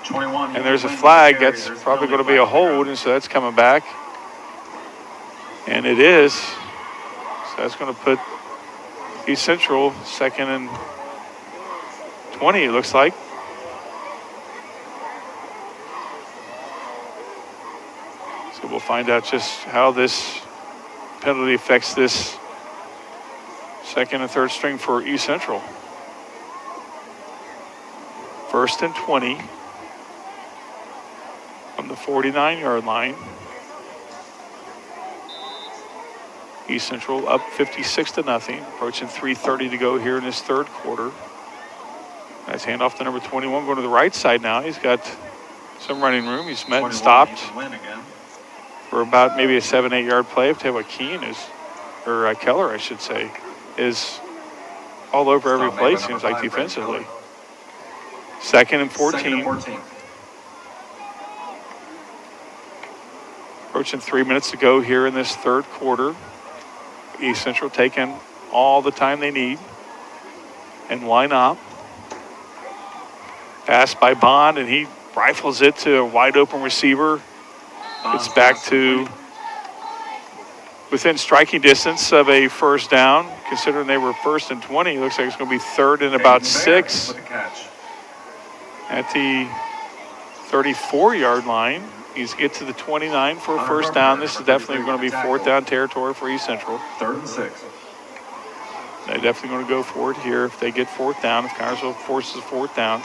21. And there's a flag. That's probably going to be a hold, and so that's coming back. And it is. So that's going to put East Central 2nd and 20, it looks like. So we'll find out just how this penalty affects this second and third string for East Central. 1st and 20 from the 49-yard line. East Central up 56-0, approaching 3:30 to go here in this third quarter. Nice handoff to number 21, going to the right side now. He's got some running room. He's met and stopped for about maybe a 7-8 yard play. I'll tell you what, Keene is, or Keller, I should say, is all over every play, it seems like, defensively. 2nd and 14. Approaching 3 minutes to go here in this third quarter. East Central taking all the time they need. And why not? Pass by Bond, and he rifles it to a wide open receiver. It's back to within striking distance of a first down. Considering they were 1st and 20, looks like it's going to be 3rd and about 6 With the catch. at the 34-yard line. He's get to the 29 for a first down. This is definitely going to be 4th down territory for East Central. 3rd and 6. They're definitely going to go for it here if they get 4th down, if Connersville forces 4th down.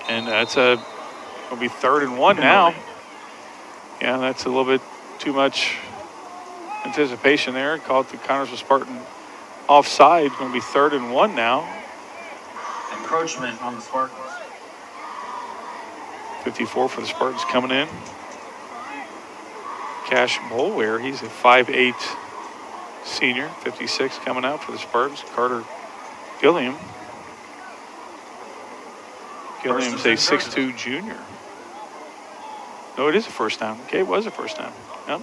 And that's going to be 3rd and 1 now. Yeah, that's a little bit too much anticipation there. Called the Connersville Spartan offside. It's going to be 3rd and 1 now. Encroachment on the Spartans. 54 for the Spartans coming in. Cash Bolware, he's a 5'8" senior. 56 coming out for the Spartans. Carter Gilliam. Gilliam's a 6'2" junior. No, it is a first down. Okay, it was a first down. Yep.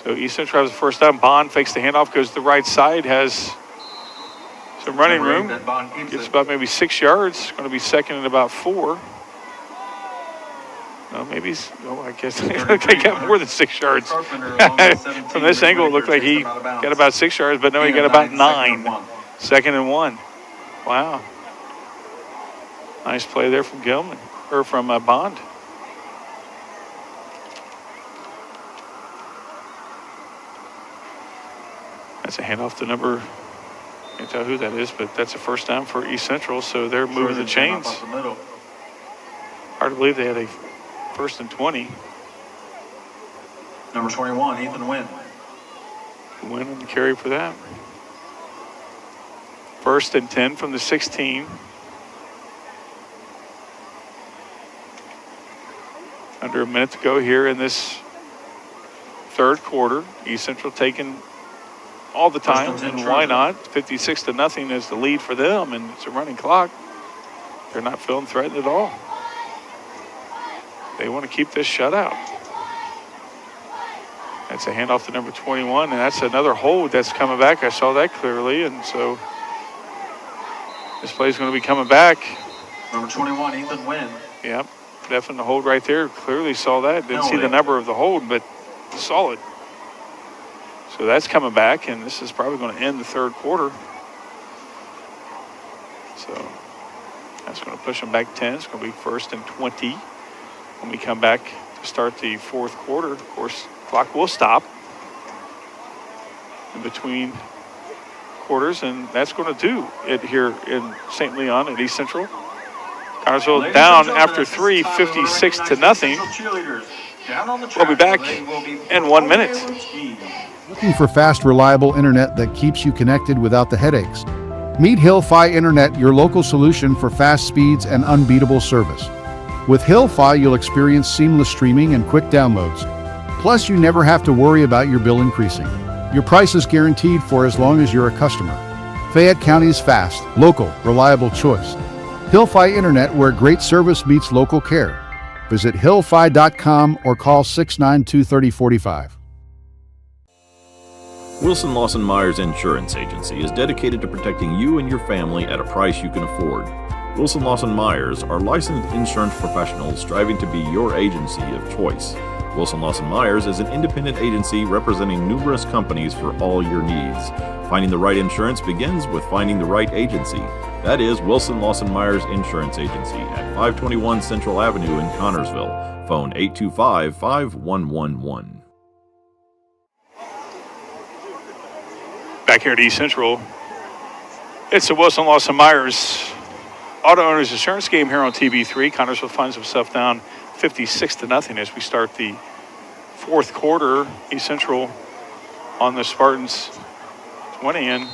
So East Central has a first down. Bond fakes the handoff, goes to the right side, has some running room. Gets about maybe 6 yards. Going to be 2nd and about 4. No, maybe I guess they got more than 6 yards. From this angle, it looked like he got about 6 yards, but no, he got about 9. 2nd and 1. Wow. Nice play there from Gilman, or from Bond. That's a handoff to number, I can't tell who that is, but that's a first down for East Central, so they're moving the chains. Hard to believe they had a 1st and 20. Number 21, Ethan Wynn. Win and carry for that. 1st and 10 from the 16. Under a minute to go here in this 3rd quarter. East Central taking all the time, and why not? 56-0 is the lead for them, and it's a running clock. They're not feeling threatened at all. They want to keep this shutout. That's a handoff to number 21, and that's another hold that's coming back. I saw that clearly, and so this play's going to be coming back. Number 21, Ethan Wynn. Yep, definitely the hold right there. Clearly saw that. Didn't see the number of the hold, but saw it. So that's coming back, and this is probably going to end the 3rd quarter. So that's going to push them back 10. It's going to be 1st and 20 when we come back to start the 4th quarter. Of course, clock will stop in between quarters, and that's going to do it here in St. Leon at East Central. Connersville down after 3, 56-0. We'll be back in 1 minute. Looking for fast, reliable internet that keeps you connected without the headaches? Meet Hill-Fi Internet, your local solution for fast speeds and unbeatable service. With Hill-Fi, you'll experience seamless streaming and quick downloads. Plus, you never have to worry about your bill increasing. Your price is guaranteed for as long as you're a customer. Fayette County's fast, local, reliable choice. Hill-Fi Internet, where great service meets local care. Visit hillfi.com or call 692-3045. Wilson Lawson Myers Insurance Agency is dedicated to protecting you and your family at a price you can afford. Wilson Lawson Myers are licensed insurance professionals striving to be your agency of choice. Wilson Lawson Myers is an independent agency representing numerous companies for all your needs. Finding the right insurance begins with finding the right agency. That is Wilson Lawson Myers Insurance Agency at 521 Central Avenue in Connersville. Phone 825-5111. Back here at East Central, it's the Wilson Lawson Myers Auto Owners Insurance game here on TV3. Connersville finds himself down 56-0 as we start the 4th quarter. East Central on the Spartans 20, and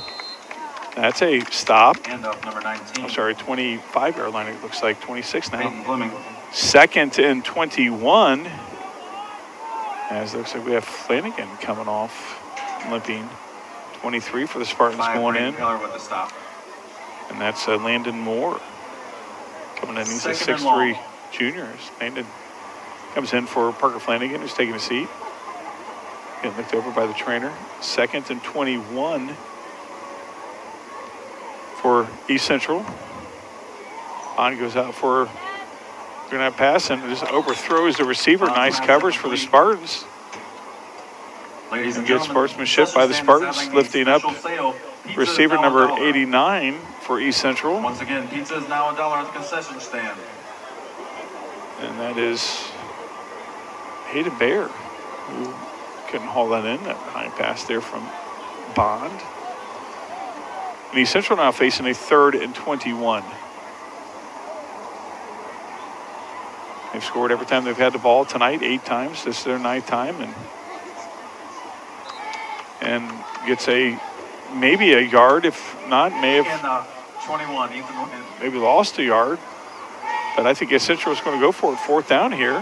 that's a stop. End up number 19. I'm sorry, 25-yard line. It looks like 26 now. Peyton Fleming. 2nd and 21. As it looks like we have Flanagan coming off, limping. 23 for the Spartans going in. With the stop. And that's Landon Moore coming in. He's a 6'3" junior. Landon comes in for Parker Flanagan, who's taking a seat. Getting looked over by the trainer. 2nd and 21 for East Central. On goes out for a pass and just overthrows the receiver. Nice coverage for the Spartans. Ladies and Good gentlemen, sportsmanship by the concession stand is Spartans, having a lifting up special sale. Pizza is receiver now number $1. 89 for East Central. Once again, pizza is now $1 at the concession stand. And that is Hayden Bayer, who couldn't haul that in. That high pass there from Bond. And East Central now facing a 3rd and 21. They've scored every time they've had the ball tonight, 8 times. This is their 9th time, and gets maybe a yard. If not, may have 21, Ethan Wynn. maybe lost a yard. But I think East Central is going to go for it. 4th down here.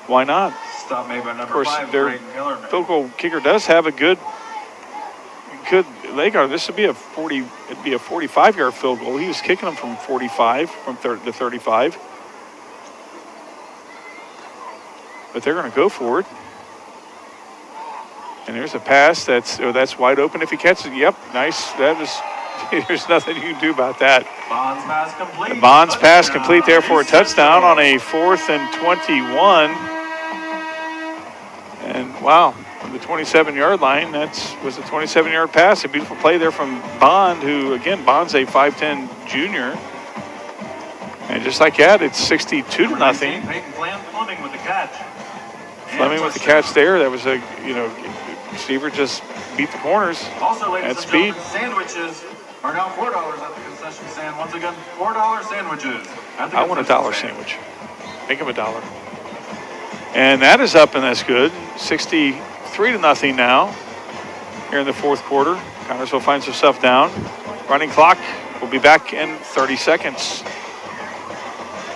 Why not? Stop made by number Of course, 5, their Braden Keller. field goal kicker does have a good leg on. This would be a 45-yard field goal. He was kicking them from 45, from the 35. But they're going to go for it. And there's a pass that's wide open if he catches it. Yep, nice. That is, there's nothing you can do about that. Bond's pass complete. The Bonds pass complete there for a touchdown on a 4th and 21. And wow, from the 27-yard line, that was a 27-yard pass. A beautiful play there from Bond, who, again, Bond's a 5'10 junior. And just like that, it's 62-0. Peyton Fleming with the catch. Fleming with the catch there. That was receiver just beat the corners Also, ladies at and speed. gentlemen, sandwiches are now $4 at the concession stand. Once again, $4 sandwiches. I want a $1 sandwich. Make him $1. And that is up, and that's good. 63-0 now here in the 4th quarter. Connersville finds himself down. Running clock. We'll be back in 30 seconds.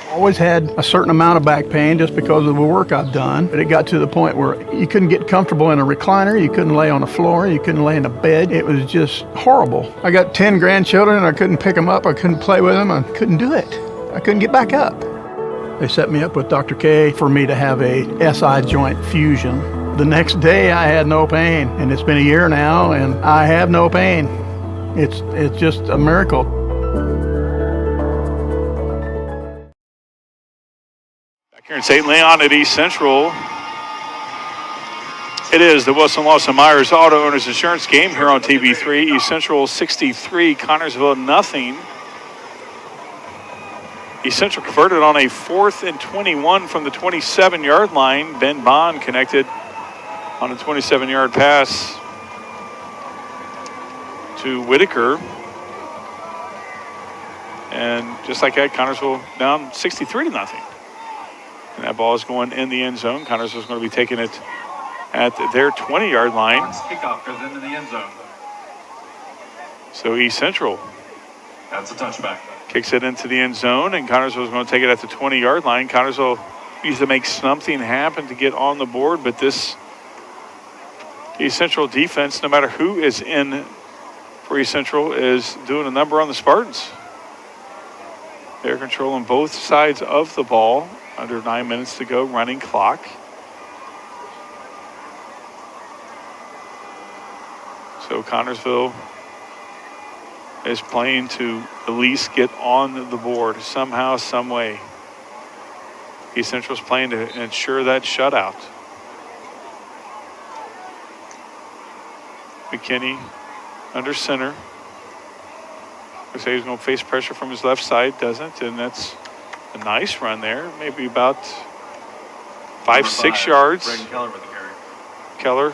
Always had a certain amount of back pain just because of the work I've done, but it got to the point where you couldn't get comfortable in a recliner, you couldn't lay on the floor, you couldn't lay in a bed. It was just horrible. I got 10 grandchildren and I couldn't pick them up, I couldn't play with them, I couldn't do it. I couldn't get back up. They set me up with Dr. K for me to have a SI joint fusion. The next day I had no pain, and it's been a year now and I have no pain. It's just a miracle. Here in St. Leon at East Central, it is the Wilson Lawson Myers Auto Owners Insurance game here on TV3. East Central 63, Connersville 0. East Central converted on a 4th and 21 from the 27-yard line. Ben Bond connected on a 27-yard pass to Whitaker. And just like that, Connersville down 63-0. And that ball is going in the end zone. Connersville's going to be taking it at their 20-yard line. Kickoff goes into the end zone. So East Central That's a touchback. kicks it into the end zone, and Connersville's going to take it at the 20-yard line. Connersville needs to make something happen to get on the board, but this East Central defense, no matter who is in for East Central, is doing a number on the Spartans. They're controlling both sides of the ball. Under 9 minutes to go, running clock. So Connersville is playing to at least get on the board somehow, some way. East Central's playing to ensure that shutout. McKinney under center. Looks like he's going to face pressure from his left side, doesn't, and that's a nice run there, maybe about 5-6 yards. Braden Keller with the carry. Keller,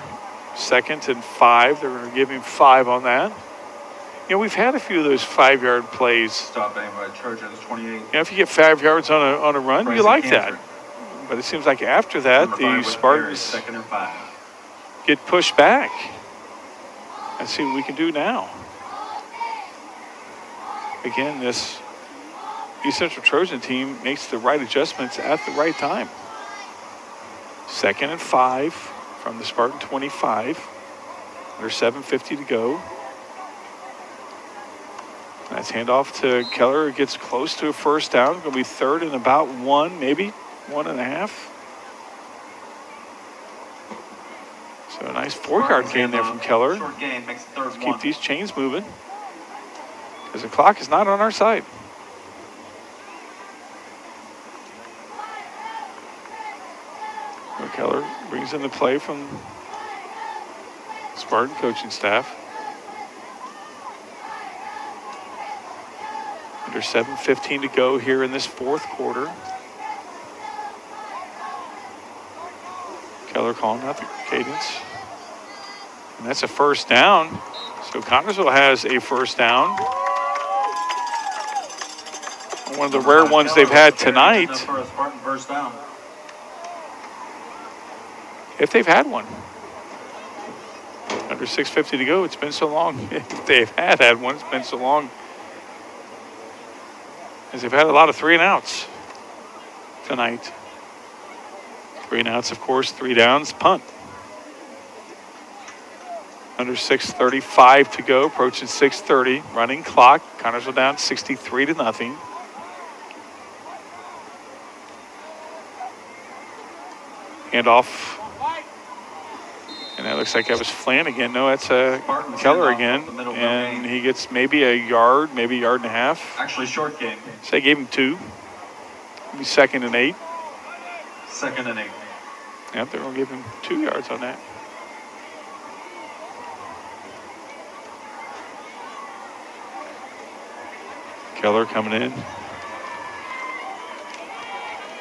2nd and 5. They're going to give him 5 on that. We've had a few of those 5-yard plays. Stop aim by Chargers 28. If you get 5 yards on a run, you like that. But it seems like after that, the Spartans 2nd and 5. get pushed back. Let's see what we can do now. Again, this East Central Trojan team makes the right adjustments at the right time. 2nd and 5 from the Spartan 25. Under 7:50 to go. That's handoff to Keller. Gets close to a 1st down. Going to be 3rd and about 1, maybe 1.5. So a nice 4-yard gain there from Keller. Short gain makes it 3rd and 1. Keep these chains moving, because the clock is not on our side. Keller brings in the play from Spartan coaching staff. Under 7:15 to go here in this fourth quarter. Keller calling out the cadence. And that's a first down. So Connersville has a first down. One of the rare ones they've had tonight. For a Spartan first down. If they've had one. Under 6:50 to go. It's been so long. If they've had one, it's been so long. As they've had a lot of 3-and-outs tonight. 3-and-outs, of course, 3 downs, punt. Under 6:35 to go, approaching 6:30, running clock. Connersville down 63-0. Handoff. And that looks like that was Flanagan. No, that's Keller again. And he gets maybe a yard, maybe a yard and a half. Actually, short game. So they gave him 2. Maybe 2nd and 8. 2nd and 8. Yep, they're going to give him 2 yards on that. Keller coming in.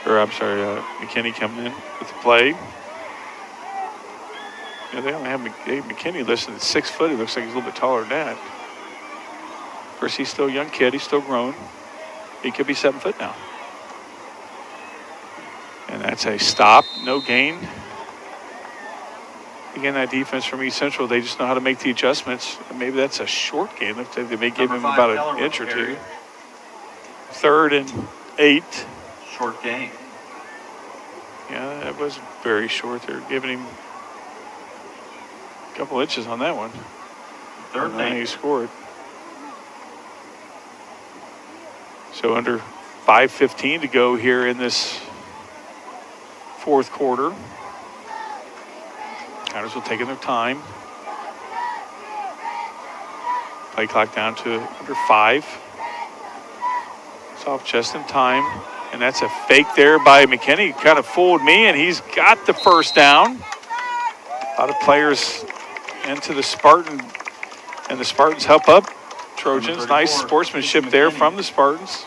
Or, I'm sorry, McKinney coming in with the play. Yeah, they only have McKinney listed at 6 foot. He looks like he's a little bit taller than that. Of course, he's still a young kid. He's still grown. He could be 7 foot now. And that's a stop, no gain. Again, that defense from East Central, they just know how to make the adjustments. Maybe that's a short game. Looks like they may give him about an inch or 2. 3rd and 8. Short game. Yeah, that was very short. They're giving him a couple inches on that one. 3rd and 8. He scored. So under 5:15 to go here in this fourth quarter. Connersville taking their time. Play clock down to under 5. Soft just in time. And that's a fake there by McKinney. Kind of fooled me, and he's got the first down. A lot of players into the Spartan, and the Spartans help up Trojans. Nice sportsmanship there from the Spartans.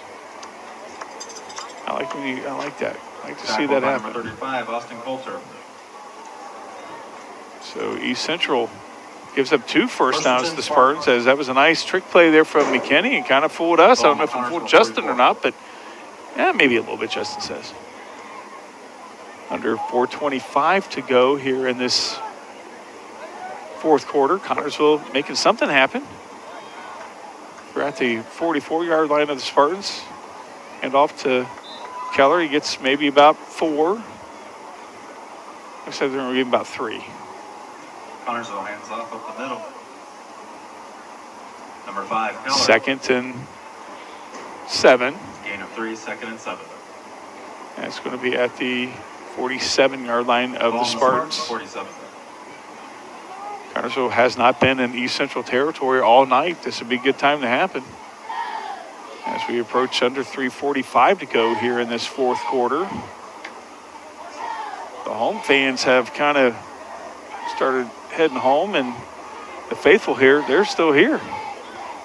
I like that. I like to see that happen. Number 35, Austin Coulter. So East Central gives up 2 first downs to the Spartans, as that was a nice trick play there from McKinney and kind of fooled us. I don't know if it fooled Justin or not, but yeah, maybe a little bit, Justin says. Under 4:25 to go here in this fourth quarter. Connersville making something happen. We're at the 44-yard line of the Spartans. And off to Keller. He gets maybe about 4. Looks like they're going to give him about 3. Connersville hands off up the middle. Number 5, Keller. 2nd and 7. Gain of 3, 2nd and 7. That's going to be at the 47-yard line of the Spartans. 47. Connersville has not been in East Central territory all night. This would be a good time to happen. As we approach under 3:45 to go here in this fourth quarter. The home fans have kind of started heading home, and the faithful here, they're still here.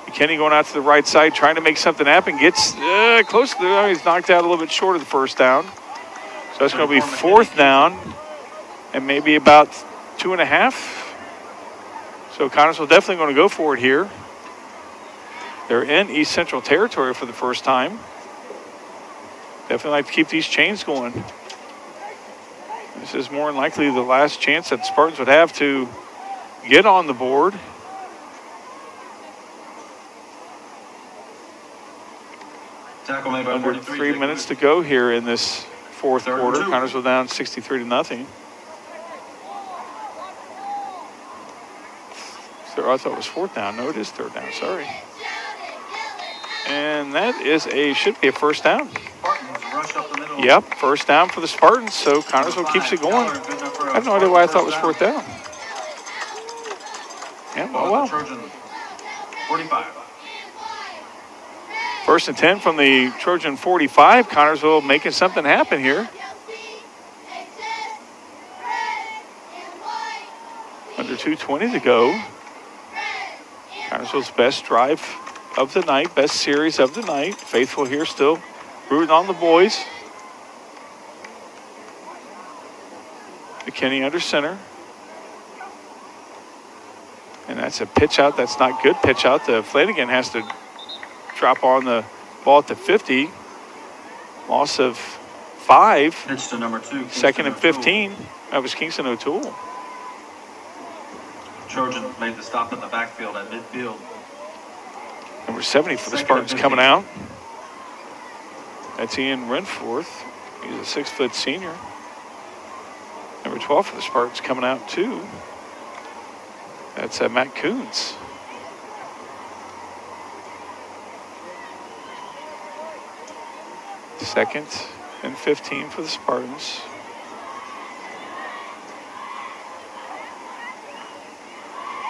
McKinney going out to the right side, trying to make something happen. Gets close to the, he's knocked out a little bit short of the first down. So that's going to be 4th down and maybe about 2.5. So Connersville definitely going to go for it here. They're in East Central territory for the first time. Definitely like to keep these chains going. This is more than likely the last chance that the Spartans would have to get on the board. Tackle made by Under 3 minutes to go here in this fourth quarter. Connersville down 63-0. So I thought it was 4th down. No, it is 3rd down. Sorry. And that should be a first down. Yep, first down for the Spartans. So Connersville keeps it going. I have no idea why I thought it was 4th down. Yeah, well. 45. 1st and 10 from the Trojan 45. Connersville making something happen here. 2:20 to go. Connersville's best drive of the night, best series of the night. Faithful here still rooting on the boys. McKinney under center. And that's a pitch out. That's not good pitch out. Flanagan has to drop on the ball at the 50. Loss of 5. Pitch to number 2. Second and 15. That was Kingston O'Toole. Trojans made the stop in the backfield at midfield. Number 70 for the Spartans coming out. That's Ian Renforth. He's a 6-foot senior. Number 12 for the Spartans coming out too. That's Matt Coons. Second and 15 for the Spartans.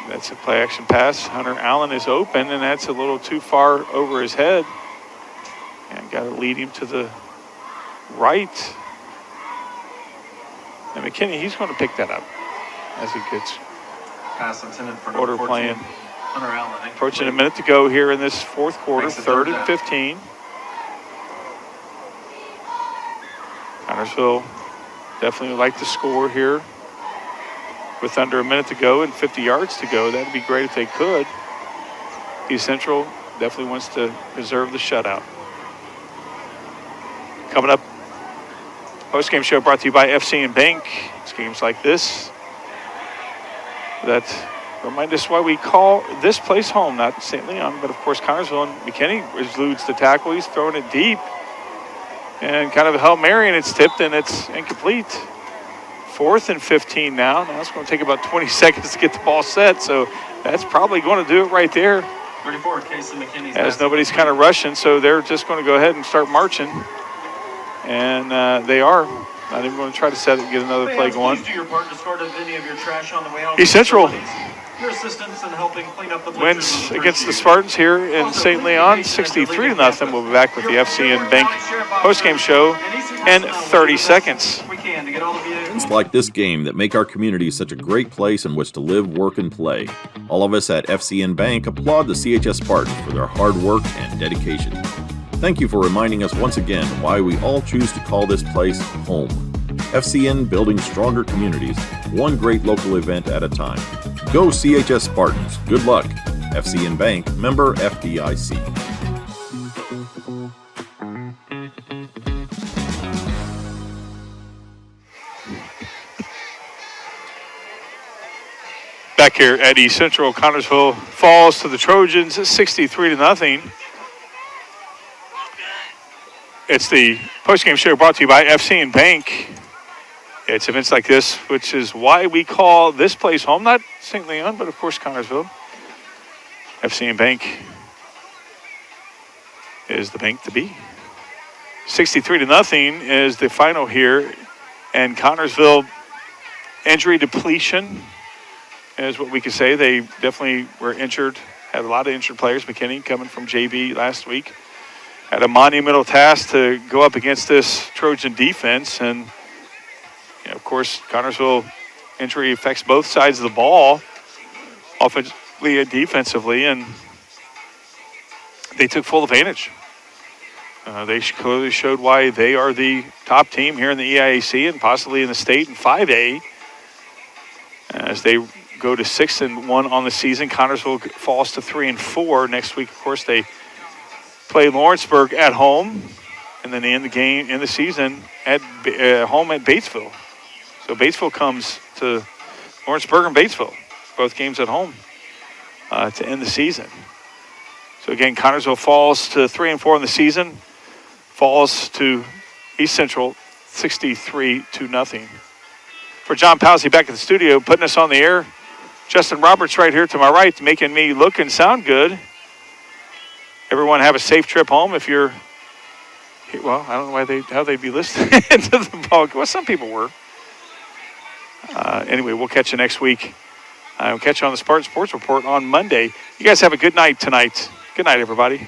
That's a play action pass. Hunter Allen is open, and that's a little too far over his head. And got to lead him to the right. And McKinney, he's going to pick that up as he gets pass intended for order number 14. playing. Hunter Allen. Approaching a minute to go here in this fourth quarter, third and 15. Connersville definitely would like to score here with under a minute to go and 50 yards to go. That'd be great if they could. East Central definitely wants to preserve the shutout. Coming up, post-game show brought to you by FC and Bank. It's games like this that remind us why we call this place home, not St. Leon, but of course Connersville. And McKinney eludes the tackle. He's throwing it deep. And kind of a Hail Mary, and it's tipped, and it's incomplete. Fourth and 15 now. Now it's going to take about 20 seconds to get the ball set, so that's probably going to do it right there. 34, Casey McKinney's as nobody's kind of rushing, so they're just going to go ahead and start marching. And they are. Not even going to try to set it and get another play going. Please do your part to discard any of your trash on the way out. East Central your assistance in helping clean up the wins against the Spartans here in St. Leon, 63-0. We'll be back with the FC and Bank postgame show in 30 seconds. It's like this game that make our community such a great place in which to live, work, and play. All of us at FCN Bank applaud the CHS Spartans for their hard work and dedication. Thank you for reminding us once again why we all choose to call this place home. FCN, building stronger communities, one great local event at a time. Go CHS Spartans. Good luck. FCN Bank, member FDIC. Back here at East Central, Connersville falls to the Trojans 63-0. It's the postgame show brought to you by FC and Bank. It's events like this, which is why we call this place home, not St. Leon, but of course Connersville. FC and Bank is the bank to be. 63-0 is the final here, and Connersville injury depletion is what we could say. They definitely were injured, had a lot of injured players. McKinney coming from JV last week had a monumental task to go up against this Trojan defense, and of course, Connersville injury affects both sides of the ball, offensively and defensively, and they took full advantage. They clearly showed why they are the top team here in the EIAC and possibly in the state in 5A. As they go to 6-1 on the season, Connersville falls to 3-4. Next week, of course, they play Lawrenceburg at home, and then they end the game in the season at home at Batesville. So Batesville comes to Lawrenceburg and Batesville, both games at home to end the season. So again, Connersville falls to 3-4 in the season, falls to East Central 63-0. For John Palsy back at the studio, putting us on the air, Justin Roberts right here to my right, making me look and sound good. Everyone have a safe trip home. If you're, well, I don't know how they'd be listening to the ball. Well, some people were. Anyway, we'll catch you next week. We'll catch you on the Spartan Sports Report on Monday. You guys have a good night tonight. Good night, everybody.